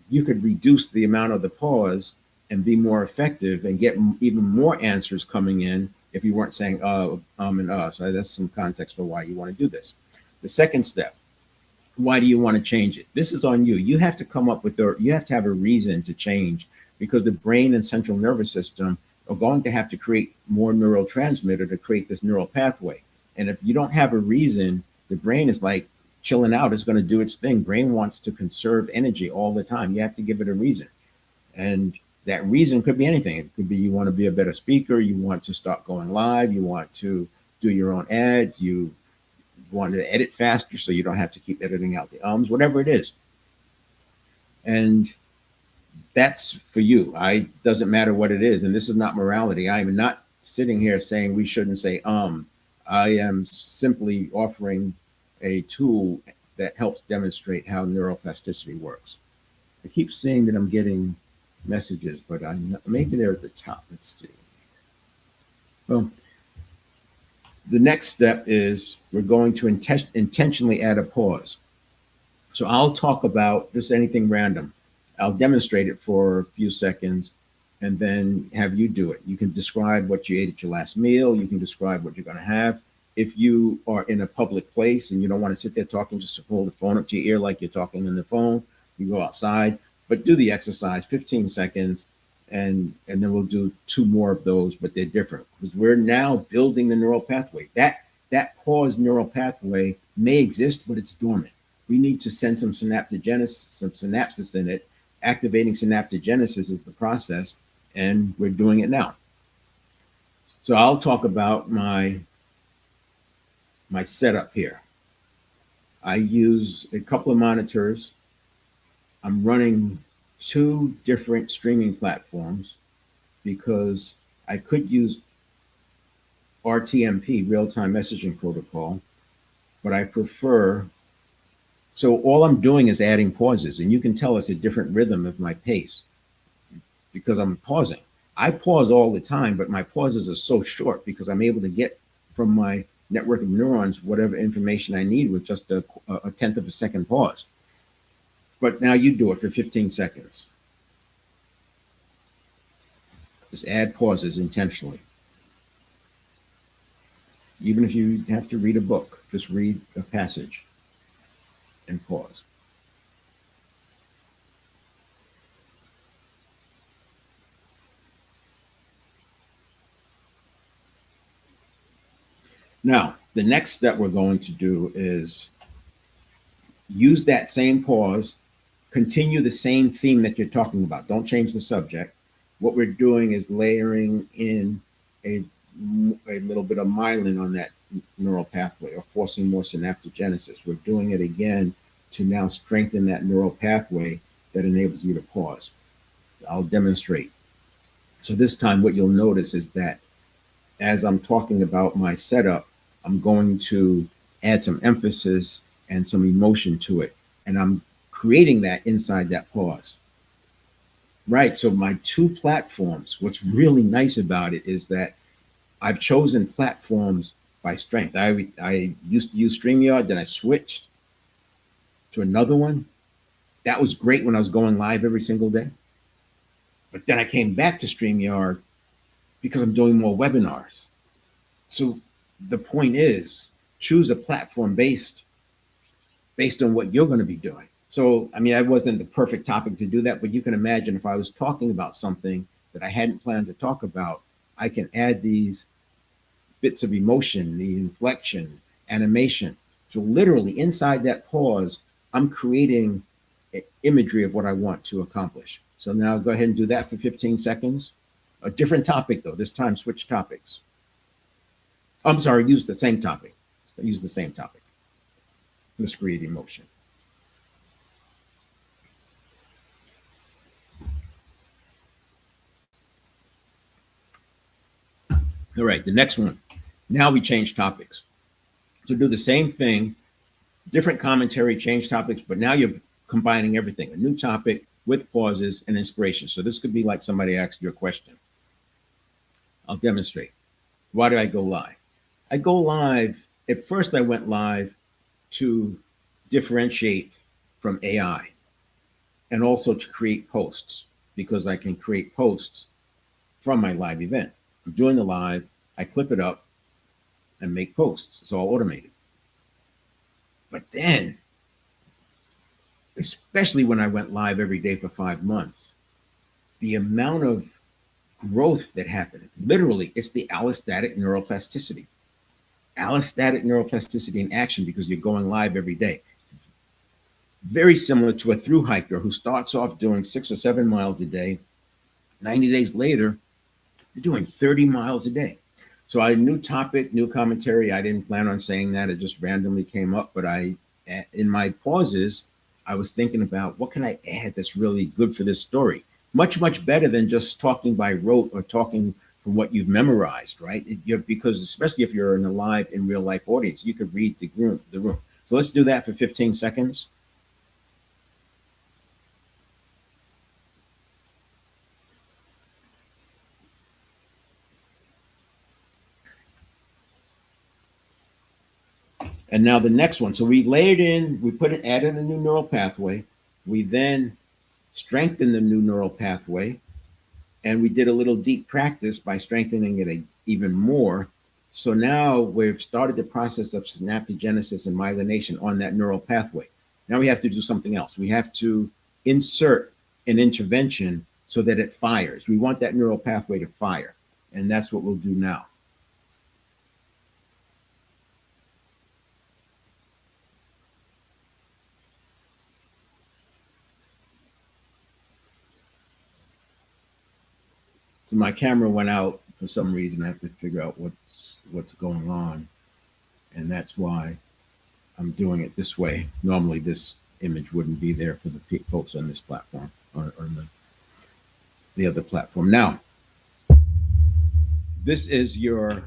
you could reduce the amount of the pause and be more effective and get even more answers coming in if you weren't saying and. So that's some context for why you want to do this. The second step, why do you want to change it? This is on you. You have to come up with you have to have a reason to change, because the brain and central nervous system are going to have to create more neurotransmitter to create this neural pathway. And if you don't have a reason, the brain is like chilling out. It's going to do its thing. Brain wants to conserve energy all the time. You have to give it a reason. And that reason could be anything. It could be you want to be a better speaker. You want to start going live. You want to do your own ads. You want to edit faster so you don't have to keep editing out the ums, whatever it is. And that's for you. Doesn't matter what it is. And this is not morality. I am not sitting here saying we shouldn't say I am simply offering a tool that helps demonstrate how neuroplasticity works. I keep saying that I'm getting messages, but maybe they're at the top. Let's see. Well, the next step is we're going to intentionally add a pause. So I'll talk about just anything random. I'll demonstrate it for a few seconds and then have you do it. You can describe what you ate at your last meal. You can describe what you're going to have. If you are in a public place and you don't want to sit there talking, just hold the phone up to your ear like you're talking on the phone. You go outside, but do the exercise, 15 seconds, and then we'll do 2 more of those, but they're different because we're now building the neural pathway. That pause neural pathway may exist, but it's dormant. We need to send some synapses in it. Activating synaptogenesis is the process, and we're doing it now. So I'll talk about my setup here. I use a couple of monitors. I'm running 2 different streaming platforms because I could use RTMP, real-time messaging protocol, but I prefer. So all I'm doing is adding pauses, and you can tell it's a different rhythm of my pace because I'm pausing. I pause all the time, but my pauses are so short because I'm able to get from my network of neurons whatever information I need with just a tenth of a second pause. But now you do it for 15 seconds. Just add pauses intentionally. Even if you have to read a book, just read a passage and pause. Now, the next step we're going to do is use that same pause, continue the same theme that you're talking about. Don't change the subject. What we're doing is layering in a little bit of myelin on that neural pathway or forcing more synaptogenesis. We're doing it again to now strengthen that neural pathway that enables you to pause. I'll demonstrate. So this time what you'll notice is that as I'm talking about my setup, I'm going to add some emphasis and some emotion to it. And I'm creating that inside that pause. Right, so my 2 platforms, what's really nice about it is that I've chosen platforms by strength. I used to use StreamYard, then I switched to another one. That was great when I was going live every single day. But then I came back to StreamYard because I'm doing more webinars. So the point is, choose a platform based on what you're going to be doing. So, I mean, that wasn't the perfect topic to do that, but you can imagine if I was talking about something that I hadn't planned to talk about, I can add these bits of emotion, the inflection, animation. So literally inside that pause, I'm creating an imagery of what I want to accomplish. So now go ahead and do that for 15 seconds. A different topic though, this time switch topics. I'm sorry, use the same topic. Use the same topic. Let's create emotion. All right, the next one. Now we change topics. So do the same thing, different commentary, change topics, but now you're combining everything. A new topic, with pauses and inspiration. So this could be like somebody asked you a question. I'll demonstrate. Why do I go live? I go live. At first, I went live to differentiate from AI and also to create posts because I can create posts from my live event. I'm doing the live, I clip it up and make posts. It's all automated. But then, especially when I went live every day for 5 months, the amount of growth that happens, literally, it's the allostatic neuroplasticity. Allostatic neuroplasticity in action because you're going live every day. Very similar to a through hiker who starts off doing 6 or 7 miles a day. 90 days later, they're doing 30 miles a day. So I new topic, new commentary. I didn't plan on saying that. It just randomly came up. But in my pauses, I was thinking about what can I add that's really good for this story. Much, much better than just talking by rote or talking from what you've memorized, right? Because especially if you're in a live in real life audience, you could read the room. So let's do that for 15 seconds. And now the next one. So we layered in, added a new neural pathway. We then strengthened the new neural pathway. And we did a little deep practice by strengthening it even more. So now we've started the process of synaptogenesis and myelination on that neural pathway. Now we have to do something else. We have to insert an intervention so that it fires. We want that neural pathway to fire. And that's what we'll do now. So my camera went out for some reason. I have to figure out what's going on, and that's why I'm doing it this way. Normally, this image wouldn't be there for the folks on this platform or the other platform. Now, this is you're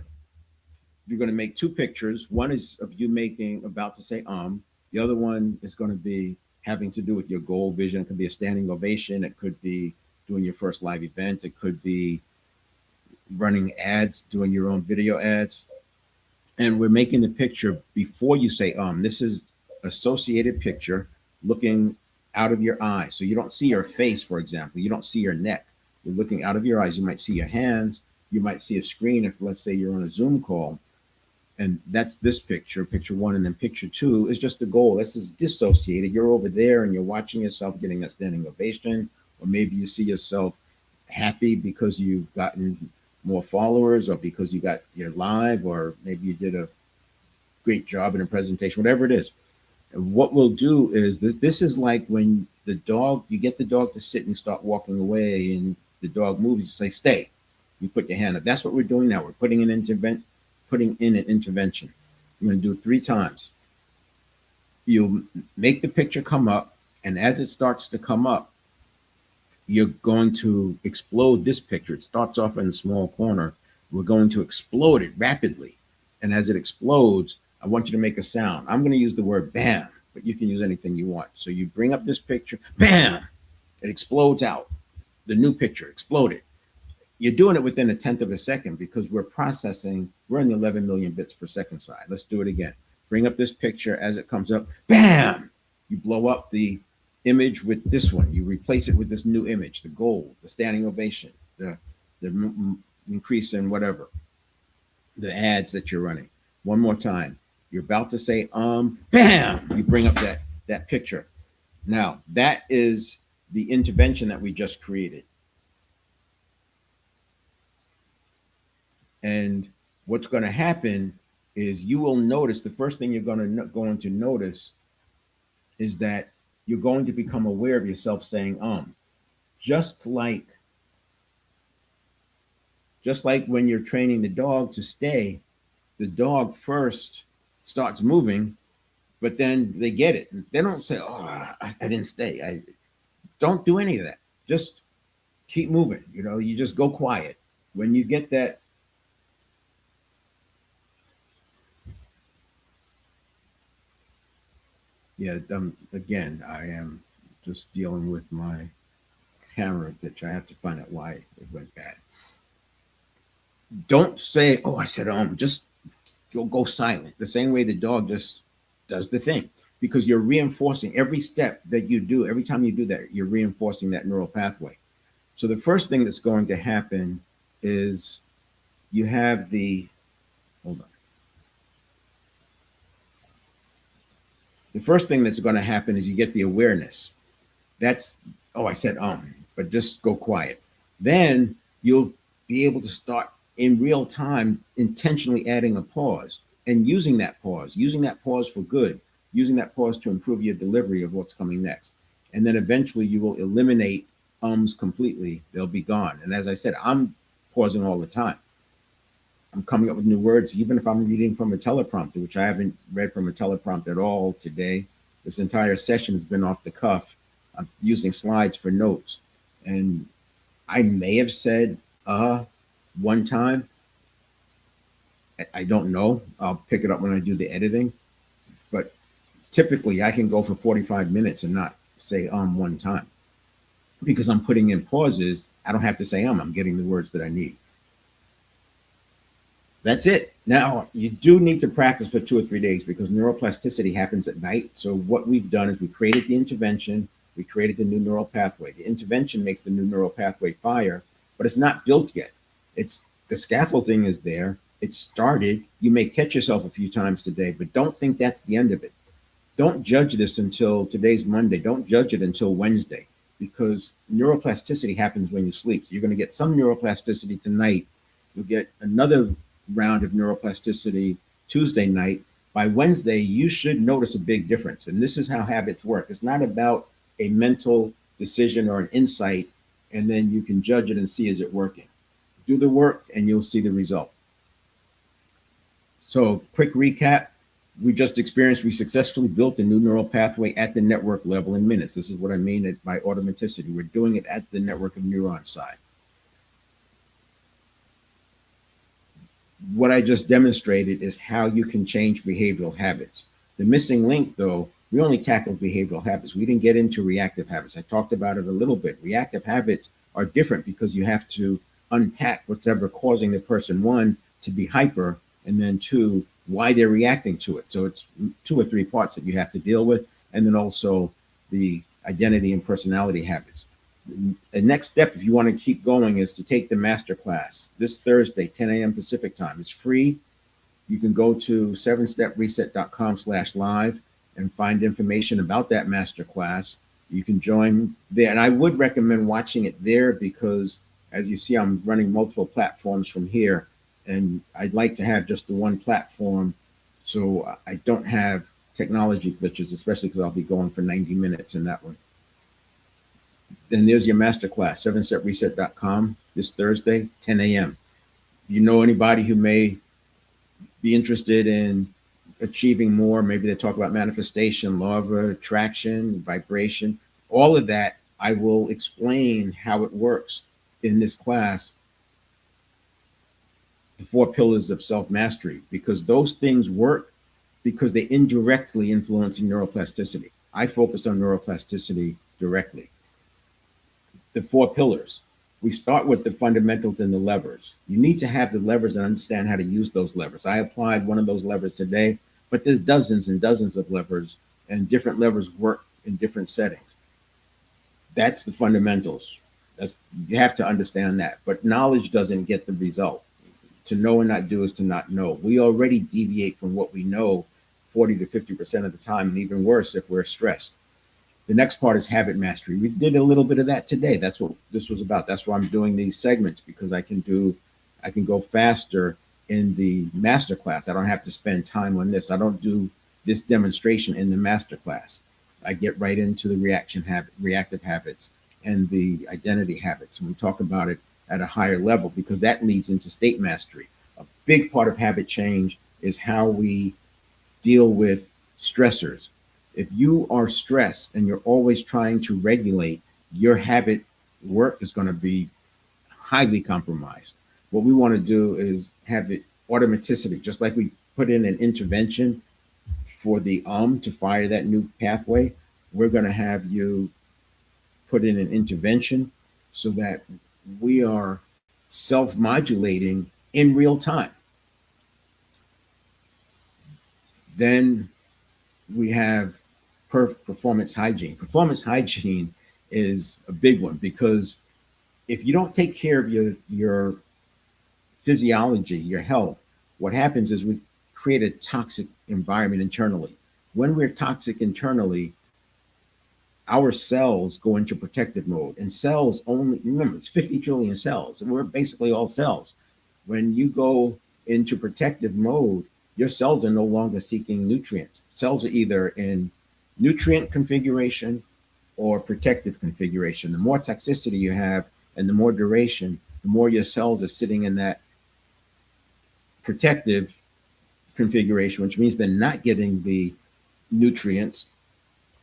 going to make two pictures. One is of you making about to say The other one is going to be having to do with your goal vision. It could be a standing ovation. It could be doing your first live event. It could be running ads, doing your own video ads. And we're making the picture before you say This is associated picture looking out of your eyes. So you don't see your face, for example. You don't see your neck. You're looking out of your eyes. You might see your hands. You might see a screen if, let's say, you're on a Zoom call. And that's this picture one. And then picture two is just the goal. This is dissociated. You're over there and you're watching yourself getting that standing ovation. Or maybe you see yourself happy because you've gotten more followers or because you got your live, or maybe you did a great job in a presentation, whatever it is. And what we'll do is this is like when you get the dog to sit and start walking away and the dog moves, you say, stay. You put your hand up. That's what we're doing now. We're putting in an intervention. I'm going to do it 3 times. You'll make the picture come up, and as it starts to come up, you're going to explode this picture. It starts off in a small corner. We're going to explode it rapidly. And as it explodes, I want you to make a sound. I'm going to use the word bam, but you can use anything you want. So you bring up this picture, bam, it explodes out. The new picture exploded. You're doing it within a tenth of a second because we're in the 11 million bits per second side. Let's do it again. Bring up this picture as it comes up, bam, you blow up the image with this one. You replace it with this new image, the gold, the standing ovation, the increase in whatever, the ads that you're running. One more time. You're about to say, bam, you bring up that picture. Now, that is the intervention that we just created. And what's going to happen is you will notice, the first thing you're going to notice is that you're going to become aware of yourself saying just like when you're training the dog to stay, the dog first starts moving, but then they get it. They don't say, I didn't stay. I don't do any of that. Just keep moving. You just go quiet. When you get that, yeah, again, I am just dealing with my camera picture. I have to find out why it went bad. Don't say, "Oh, I said just you'll go silent." The same way the dog just does the thing, because you're reinforcing every step that you do. Every time you do that, you're reinforcing that neural pathway. So the first thing that's going to happen is you have the hold on. The first thing that's going to happen is you get the awareness. That's, oh, I said but just go quiet. Then you'll be able to start in real time intentionally adding a pause and using that pause for good, using that pause to improve your delivery of what's coming next. And then eventually you will eliminate ums completely. They'll be gone. And as I said, I'm pausing all the time. I'm coming up with new words, even if I'm reading from a teleprompter, which I haven't read from a teleprompter at all today. This entire session has been off the cuff. I'm using slides for notes. And I may have said one time. I don't know. I'll pick it up when I do the editing. But typically I can go for 45 minutes and not say one time. Because I'm putting in pauses, I don't have to say I'm getting the words that I need. That's it. Now, you do need to practice for 2 or 3 days because neuroplasticity happens at night. So what we've done is we created the intervention, we created the new neural pathway. The intervention makes the new neural pathway fire, but it's not built yet. It's the scaffolding is there. It started. You may catch yourself a few times today, but don't think that's the end of it. Don't judge this until today's Monday. Don't judge it until Wednesday because neuroplasticity happens when you sleep. So you're going to get some neuroplasticity tonight. You'll get another round of neuroplasticity Tuesday night. By Wednesday, you should notice a big difference. And this is how habits work. It's not about a mental decision or an insight, and then you can judge it and see is it working. Do the work and you'll see the result. So, quick recap. We successfully built a new neural pathway at the network level in minutes. This is what I mean by automaticity. We're doing it at the network of neurons side. What I just demonstrated is how you can change behavioral habits. The missing link, though, we only tackled behavioral habits. We didn't get into reactive habits. I talked about it a little bit. Reactive habits are different because you have to unpack whatever causing the person, one, to be hyper, and then two, why they're reacting to it. So it's 2 or 3 parts that you have to deal with, and then also the identity and personality habits. The next step, if you want to keep going, is to take the master class this Thursday, 10 a.m. Pacific time. It's free. You can go to 7stepreset.com/live and find information about that master class. You can join there. And I would recommend watching it there because, as you see, I'm running multiple platforms from here. And I'd like to have just the one platform so I don't have technology glitches, especially because I'll be going for 90 minutes in that one. Then there's your masterclass, 7stepreset.com this Thursday, 10 a.m. You know anybody who may be interested in achieving more? Maybe they talk about manifestation, law of attraction, vibration, all of that. I will explain how it works in this class, the 4 pillars of self-mastery, because those things work because they indirectly influencing neuroplasticity. I focus on neuroplasticity directly. The 4 pillars. We start with the fundamentals and the levers. You need to have the levers and understand how to use those levers. I applied one of those levers today, but there's dozens and dozens of levers, and different levers work in different settings. That's the fundamentals. You have to understand that. But knowledge doesn't get the result. To know and not do is to not know. We already deviate from what we know 40 to 50% of the time, and even worse if we're stressed. The next part is habit mastery. We did a little bit of that today. That's what this was about. That's why I'm doing these segments, because I can go faster in the master class. I don't have to spend time on this. I don't do this demonstration in the master class. I get right into the reactive habits and the identity habits. And we talk about it at a higher level because that leads into state mastery. A big part of habit change is how we deal with stressors. If you are stressed and you're always trying to regulate, your habit work is going to be highly compromised. What we want to do is have it automaticity, just like we put in an intervention for the to fire that new pathway. We're going to have you put in an intervention so that we are self-modulating in real time. Then we have performance hygiene. Performance hygiene is a big one because if you don't take care of your physiology, your health, what happens is we create a toxic environment internally. When we're toxic internally, our cells go into protective mode. And cells only, remember, it's 50 trillion cells, and we're basically all cells. When you go into protective mode, your cells are no longer seeking nutrients. Cells are either in nutrient configuration or protective configuration. The more toxicity you have and the more duration, the more your cells are sitting in that protective configuration, which means they're not getting the nutrients,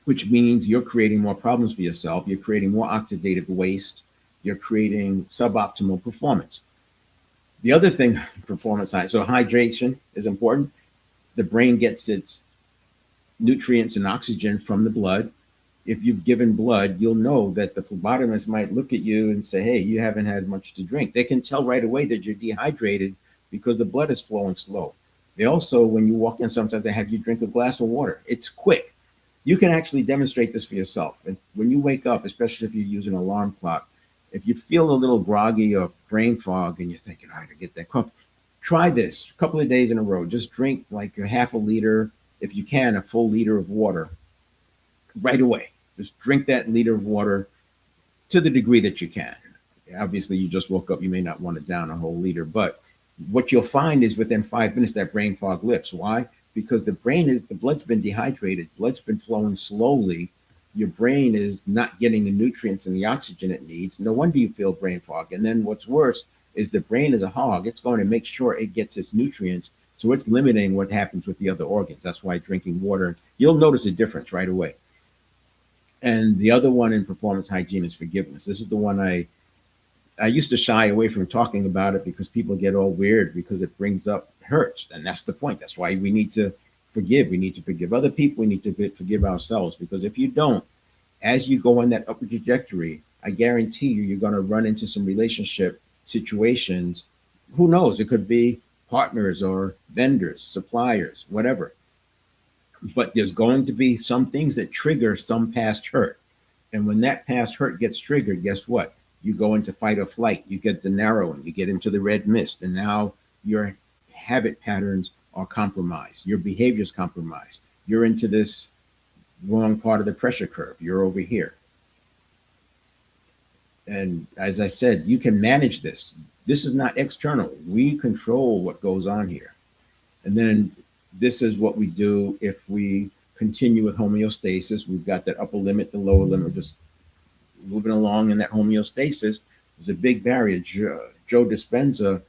which means you're creating more problems for yourself. You're creating more oxidative waste. You're creating suboptimal performance. The other thing, performance side, so hydration is important. The brain gets its nutrients and oxygen from the blood. If you've given blood, you'll know that the phlebotomist might look at you and say, hey, you haven't had much to drink. They can tell right away that you're dehydrated because the blood is flowing slow. They also, when you walk in, sometimes they have you drink a glass of water. It's quick. You can actually demonstrate this for yourself. And when you wake up, especially if you use an alarm clock, if you feel a little groggy or brain fog and you're thinking, all right, I get that cough, try this a couple of days in a row. Just drink like a half a liter, if you can, a full liter of water right away. Just drink that liter of water to the degree that you can. Obviously, you just woke up, you may not want to down a whole liter, but what you'll find is within 5 minutes, that brain fog lifts. Why? Because the blood's been dehydrated, blood's been flowing slowly. Your brain is not getting the nutrients and the oxygen it needs. No wonder you feel brain fog. And then what's worse is the brain is a hog. It's going to make sure it gets its nutrients. So it's limiting what happens with the other organs. That's why drinking water, you'll notice a difference right away. And the other one in performance hygiene is forgiveness. This is the one I used to shy away from talking about it because people get all weird because it brings up hurts. And that's the point. That's why we need to forgive. We need to forgive other people. We need to forgive ourselves, because if you don't, as you go on that upward trajectory, I guarantee you, you're going to run into some relationship situations. Who knows? It could be partners or vendors, suppliers, whatever. But there's going to be some things that trigger some past hurt. And when that past hurt gets triggered, guess what? You go into fight or flight. You get the narrowing. You get into the red mist. And now your habit patterns are compromised. Your behavior is compromised. You're into this wrong part of the pressure curve. You're over here. And as I said, you can manage this. This is not external. We control what goes on here. And then this is what we do if we continue with homeostasis. We've got that upper limit, the lower limit, just moving along in that homeostasis. There's a big barrier. Joe Dispenza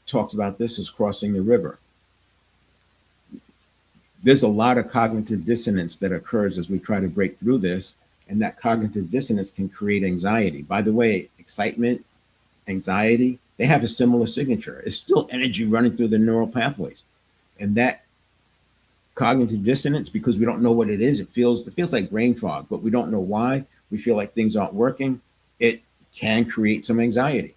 talks about this as crossing the river. There's a lot of cognitive dissonance that occurs as we try to break through this, and that cognitive dissonance can create anxiety. By the way, excitement, anxiety, they have a similar signature. It's still energy running through the neural pathways. And that cognitive dissonance, because we don't know what it is, it feels like brain fog, but we don't know why. We feel like things aren't working. It can create some anxiety.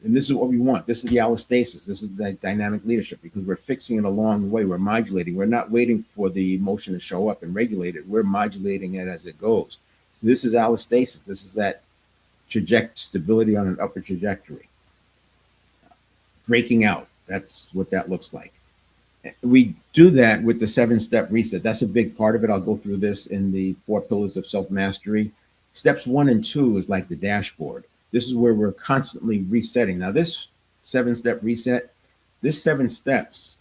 And this is what we want. This is the allostasis. This is the dynamic leadership, because we're fixing it along the way. We're modulating. We're not waiting for the emotion to show up and regulate it. We're modulating it as it goes. So this is allostasis. This is that stability on an upper trajectory. Breaking out. That's what that looks like. We do that with the 7-step reset. That's a big part of it. I'll go through this in the 4 pillars of self-mastery. Steps 1 and 2 is like the dashboard. This is where we're constantly resetting. Now, this 7-step reset, these 7 steps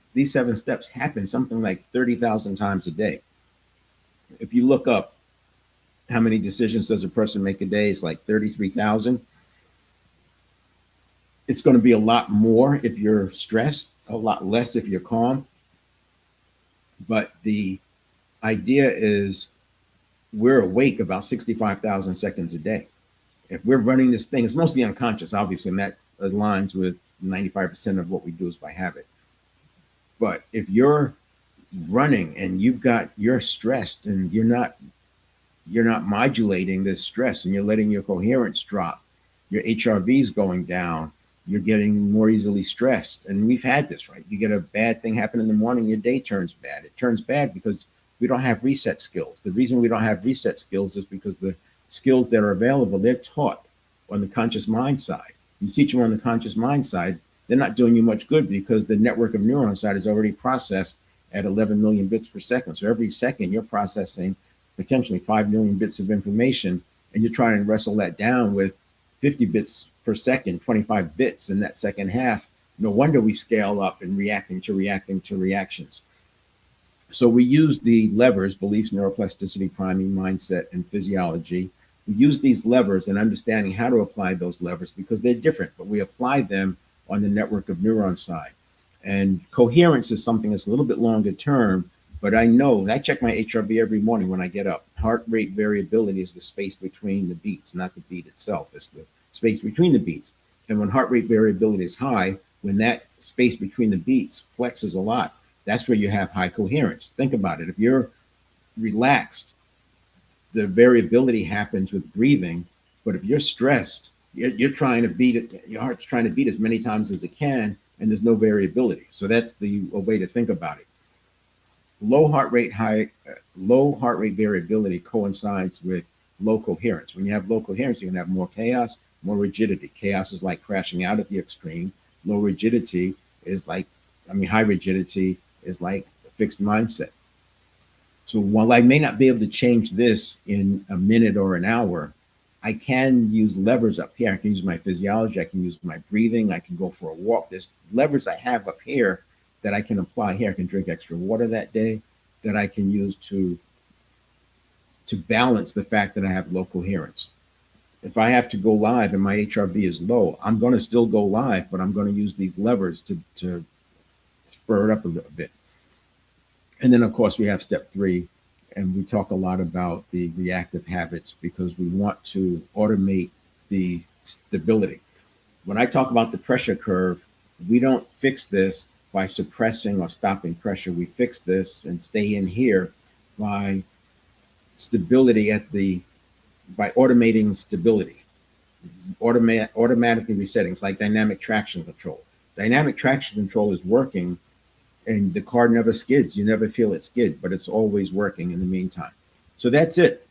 happen something like 30,000 times a day. If you look up how many decisions does a person make a day, it's like 33,000. It's going to be a lot more if you're stressed, a lot less if you're calm. But the idea is we're awake about 65,000 seconds a day. If we're running this thing, it's mostly unconscious, obviously, and that aligns with 95% of what we do is by habit. But if you're running and you're stressed and you're not modulating this stress and you're letting your coherence drop, your HRV is going down, you're getting more easily stressed. And we've had this, right? You get a bad thing happen in the morning, your day turns bad. It turns bad because we don't have reset skills. The reason we don't have reset skills is because the skills that are available, they're taught on the conscious mind side. You teach them on the conscious mind side, they're not doing you much good because the network of neurons side is already processed at 11 million bits per second. So every second you're processing potentially 5 million bits of information, and you're trying to wrestle that down with 50 bits per second, 25 bits in that second half. No wonder we scale up and reacting to reactions. So we use the levers: beliefs, neuroplasticity, priming, mindset, and physiology. We use these levers and understanding how to apply those levers because they're different, but we apply them on the network of neuron side. And coherence is something that's a little bit longer term, but I know I check my HRV every morning when I get up. Heart rate variability is the space between the beats, not the beat itself. It's the space between the beats. And when heart rate variability is high, when that space between the beats flexes a lot, that's where you have high coherence. Think about it. If you're relaxed, the variability happens with breathing. But if you're stressed, you're trying to beat it. Your heart's trying to beat as many times as it can, and there's no variability. So that's a way to think about it. Low heart rate variability coincides with low coherence. When you have low coherence, you can have more chaos, more rigidity. Chaos is like crashing out at the extreme. Low rigidity is like, high rigidity is like a fixed mindset. So while I may not be able to change this in a minute or an hour, I can use levers up here. I can use my physiology. I can use my breathing. I can go for a walk. There's levers I have up here that I can apply here. I can drink extra water that day that I can use to balance the fact that I have low coherence. If I have to go live and my HRV is low, I'm going to still go live, but I'm going to use these levers to spur it up a little bit. And then, of course, we have step 3, and we talk a lot about the reactive habits because we want to automate the stability. When I talk about the pressure curve, we don't fix this by suppressing or stopping pressure. We fix this and stay in here by stability by automating stability, automatically resetting. It's like dynamic traction control. Dynamic traction control is working, and the car never skids. You never feel it skid, but it's always working in the meantime. So that's it.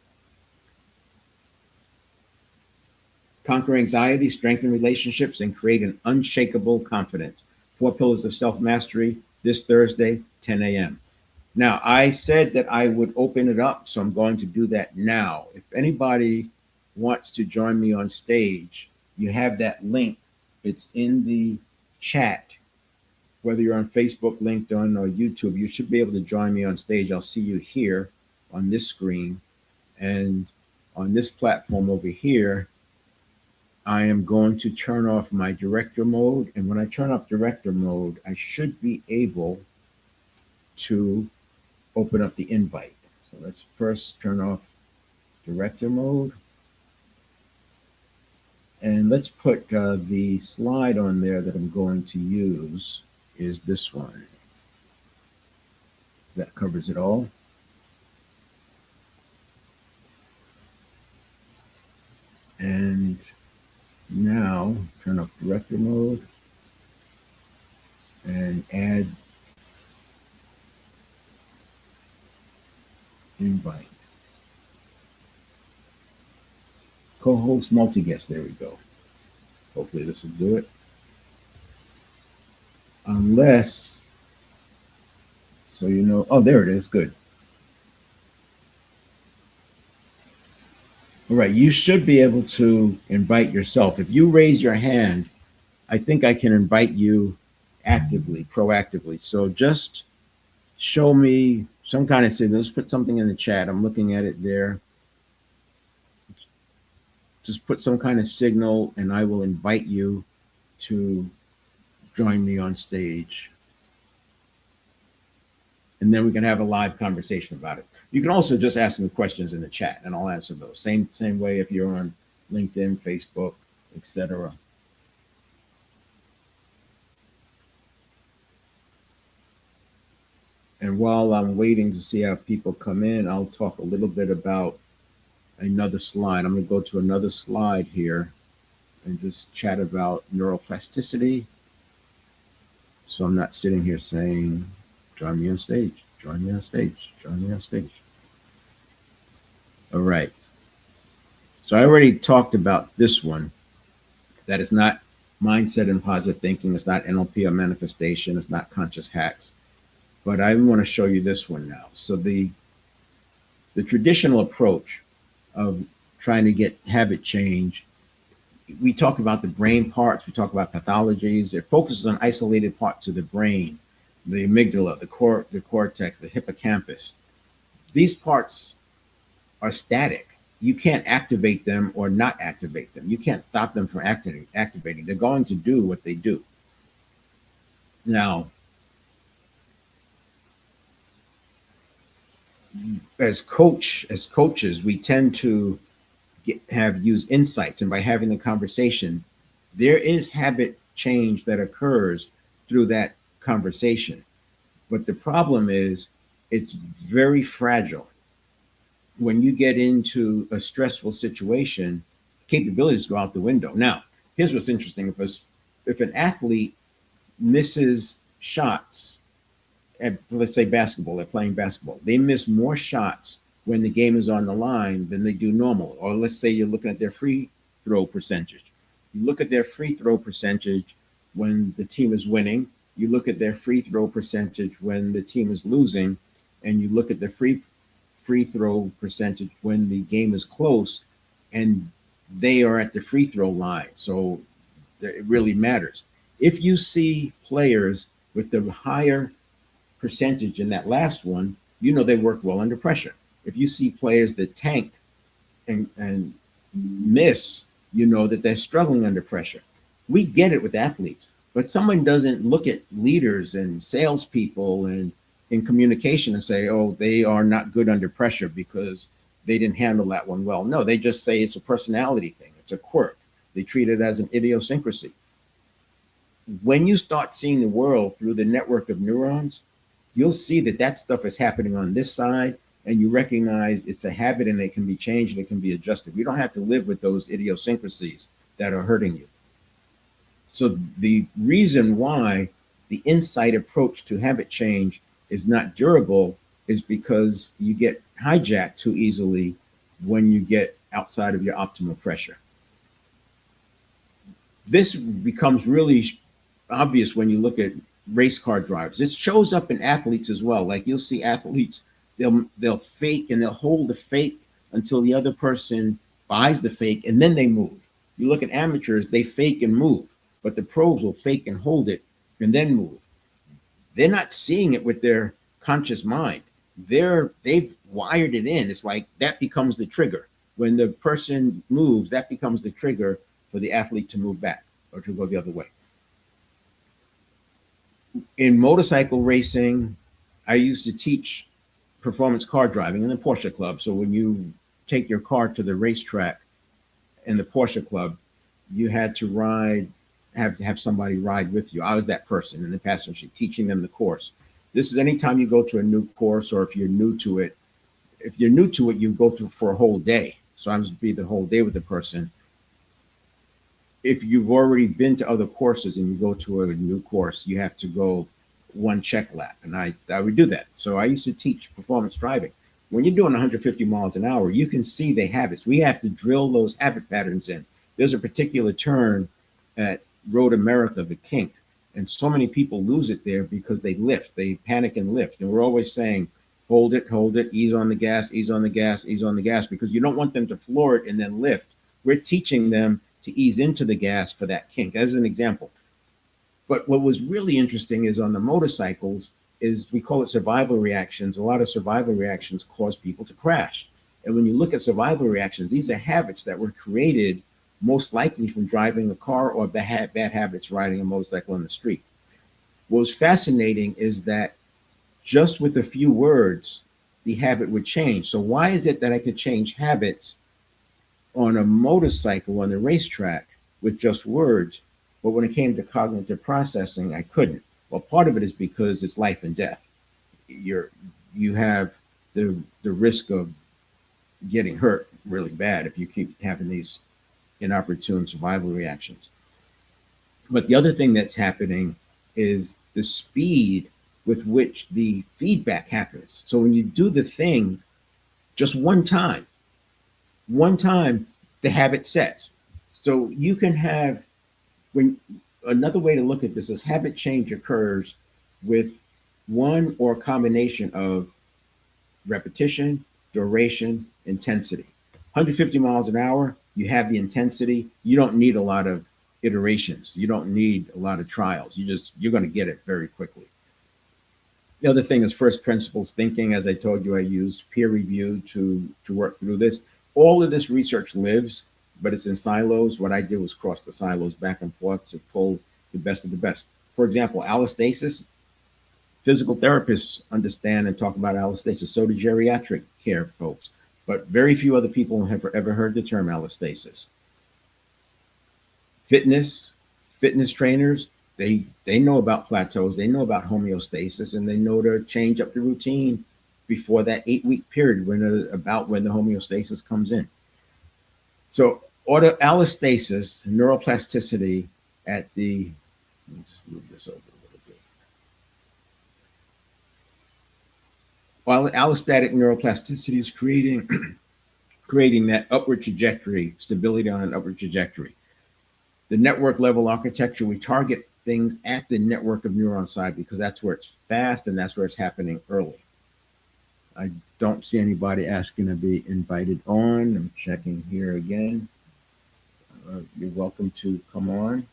Conquer anxiety, strengthen relationships, and create an unshakable confidence. 4 Pillars of Self-Mastery this Thursday, 10 a.m. Now, I said that I would open it up, so I'm going to do that now. If anybody wants to join me on stage, you have that link. It's in the chat. Whether you're on Facebook, LinkedIn, or YouTube, you should be able to join me on stage. I'll see you here on this screen. And on this platform over here, I am going to turn off my director mode. And when I turn off director mode, I should be able to open up the invite. So let's first turn off director mode. And let's put the slide on there that I'm going to use is this one. That covers it all. And now turn off director mode and add invite. Co-host multi-guest, there we go. Hopefully this will do it. Unless, so you know, oh, there it is, good. All right, you should be able to invite yourself. If you raise your hand, I think I can invite you actively, proactively. So just show me some kind of signal. Let's put something in the chat. I'm looking at it there. Just put some kind of signal and I will invite you to join me on stage. And then we can have a live conversation about it. You can also just ask me questions in the chat and I'll answer those. Same way if you're on LinkedIn, Facebook, etc. And while I'm waiting to see how people come in, I'll talk a little bit about another slide. I'm going to go to another slide here. and just chat about neuroplasticity. So I'm not sitting here saying, join me on stage, join me on stage, join me on stage. All right. So I already talked about this one. That is not mindset and positive thinking. It's not NLP or manifestation. It's not conscious hacks. But I want to show you this one now. So the traditional approach of trying to get habit change, we talk about the brain parts, we talk about pathologies. It focuses on isolated parts of the brain, the amygdala, the cortex, the hippocampus. These parts are static. You can't activate them or not activate them. You can't stop them from activating. They're going to do what they do. Now, as coaches, we tend to use insights, and by having the conversation, there is habit change that occurs through that conversation. But the problem is, it's very fragile. When you get into a stressful situation, capabilities go out the window. Now, here's what's interesting: if an athlete misses shots at, let's say, basketball, they're playing basketball, they miss more shots when the game is on the line than they do normal. Or let's say you're looking at their free throw percentage. You look at their free throw percentage when the team is winning, you look at their free throw percentage when the team is losing, and you look at the free throw percentage when the game is close and they are at the free throw line. So it really matters. If you see players with the higher percentage in that last one, you know they work well under pressure. If you see players that tank and miss, you know that they're struggling under pressure. We get it with athletes, but someone doesn't look at leaders and salespeople and in communication and say, oh, they are not good under pressure because they didn't handle that one well. No, they just say it's a personality thing, it's a quirk. They treat it as an idiosyncrasy. When you start seeing the world through the network of neurons, you'll see that that stuff is happening on this side, and you recognize it's a habit and it can be changed and it can be adjusted. We don't have to live with those idiosyncrasies that are hurting you. So the reason why the insight approach to habit change is not durable is because you get hijacked too easily when you get outside of your optimal pressure. This becomes really obvious when you look at race car drivers. It shows up in athletes as well. Like you'll see athletes, they'll fake and they'll hold the fake until the other person buys the fake and then they move. You look at amateurs, they fake and move, but the pros will fake and hold it and then move. They're not seeing it with their conscious mind. They've wired it in. It's like that becomes the trigger. When the person moves, that becomes the trigger for the athlete to move back or to go the other way. In motorcycle racing, I used to teach performance car driving in the Porsche Club. So when you take your car to the racetrack in the Porsche Club, you had to have somebody ride with you. I was that person in the passenger seat, teaching them the course. This is anytime you go to a new course, or if you're new to it. If you're new to it, you go through for a whole day. So I was be the whole day with the person. If you've already been to other courses and you go to a new course, you have to go one check lap. And I would do that. So I used to teach performance driving. When you're doing 150 miles an hour, you can see the habits. We have to drill those habit patterns in. There's a particular turn at Road America, the kink. And so many people lose it there because they lift, they panic and lift. And we're always saying, hold it, ease on the gas, ease on the gas, ease on the gas, because you don't want them to floor it and then lift. We're teaching them to ease into the gas for that kink, as an example. But what was really interesting is on the motorcycles is we call it survival reactions. A lot of survival reactions cause people to crash. And when you look at survival reactions, these are habits that were created most likely from driving a car or bad habits riding a motorcycle on the street. What was fascinating is that just with a few words, the habit would change. So why is it that I could change habits on a motorcycle on the racetrack with just words, but when it came to cognitive processing, I couldn't? Well, part of it is because it's life and death. You have the risk of getting hurt really bad if you keep having these inopportune survival reactions. But the other thing that's happening is the speed with which the feedback happens. So when you do the thing just one time, the habit sets. So you can have, when another way to look at this is habit change occurs with one or a combination of repetition, duration, intensity. 150 miles an hour, you have the intensity. You don't need a lot of iterations. You don't need a lot of trials. You're going to get it very quickly. The other thing is first principles thinking. As I told you, I use peer review to work through this. All of this research lives, but it's in silos. What I do is cross the silos back and forth to pull the best of the best. For example, allostasis. Physical therapists understand and talk about allostasis. So do geriatric care folks. But very few other people have ever heard the term allostasis. Fitness, fitness trainers, they know about plateaus, they know about homeostasis, and they know to change up the routine before that 8-week period about when the homeostasis comes in. So allostasis, neuroplasticity at the, let's move this over a little bit. While allostatic neuroplasticity is creating that upward trajectory, stability on an upward trajectory. The network level architecture, we target things at the network of neuron side because that's where it's fast and that's where it's happening early. I don't see anybody asking to be invited on. I'm checking here again. You're welcome to come on.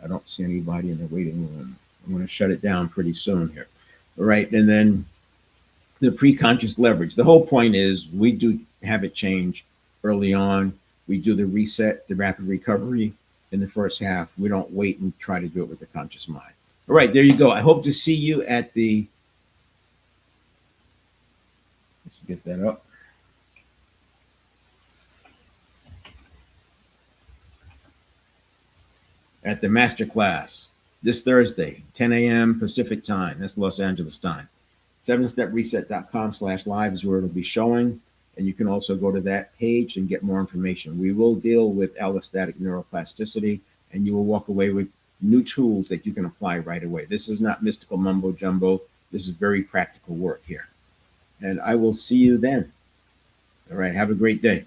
I don't see anybody in the waiting room. I'm going to shut it down pretty soon here. All right. And then the pre-conscious leverage. The whole point is we do habit change early on. We do the reset, the rapid recovery in the first half. We don't wait and try to do it with the conscious mind. All right, there you go. I hope to see you at the, let's get that up. At the masterclass this Thursday, 10 a.m. Pacific time. That's Los Angeles time. 7stepreset.com/live is where it'll be showing. And you can also go to that page and get more information. We will deal with allostatic neuroplasticity, and you will walk away with new tools that you can apply right away. This is not mystical mumbo jumbo. This is very practical work here. And I will see you then. All right. Have a great day.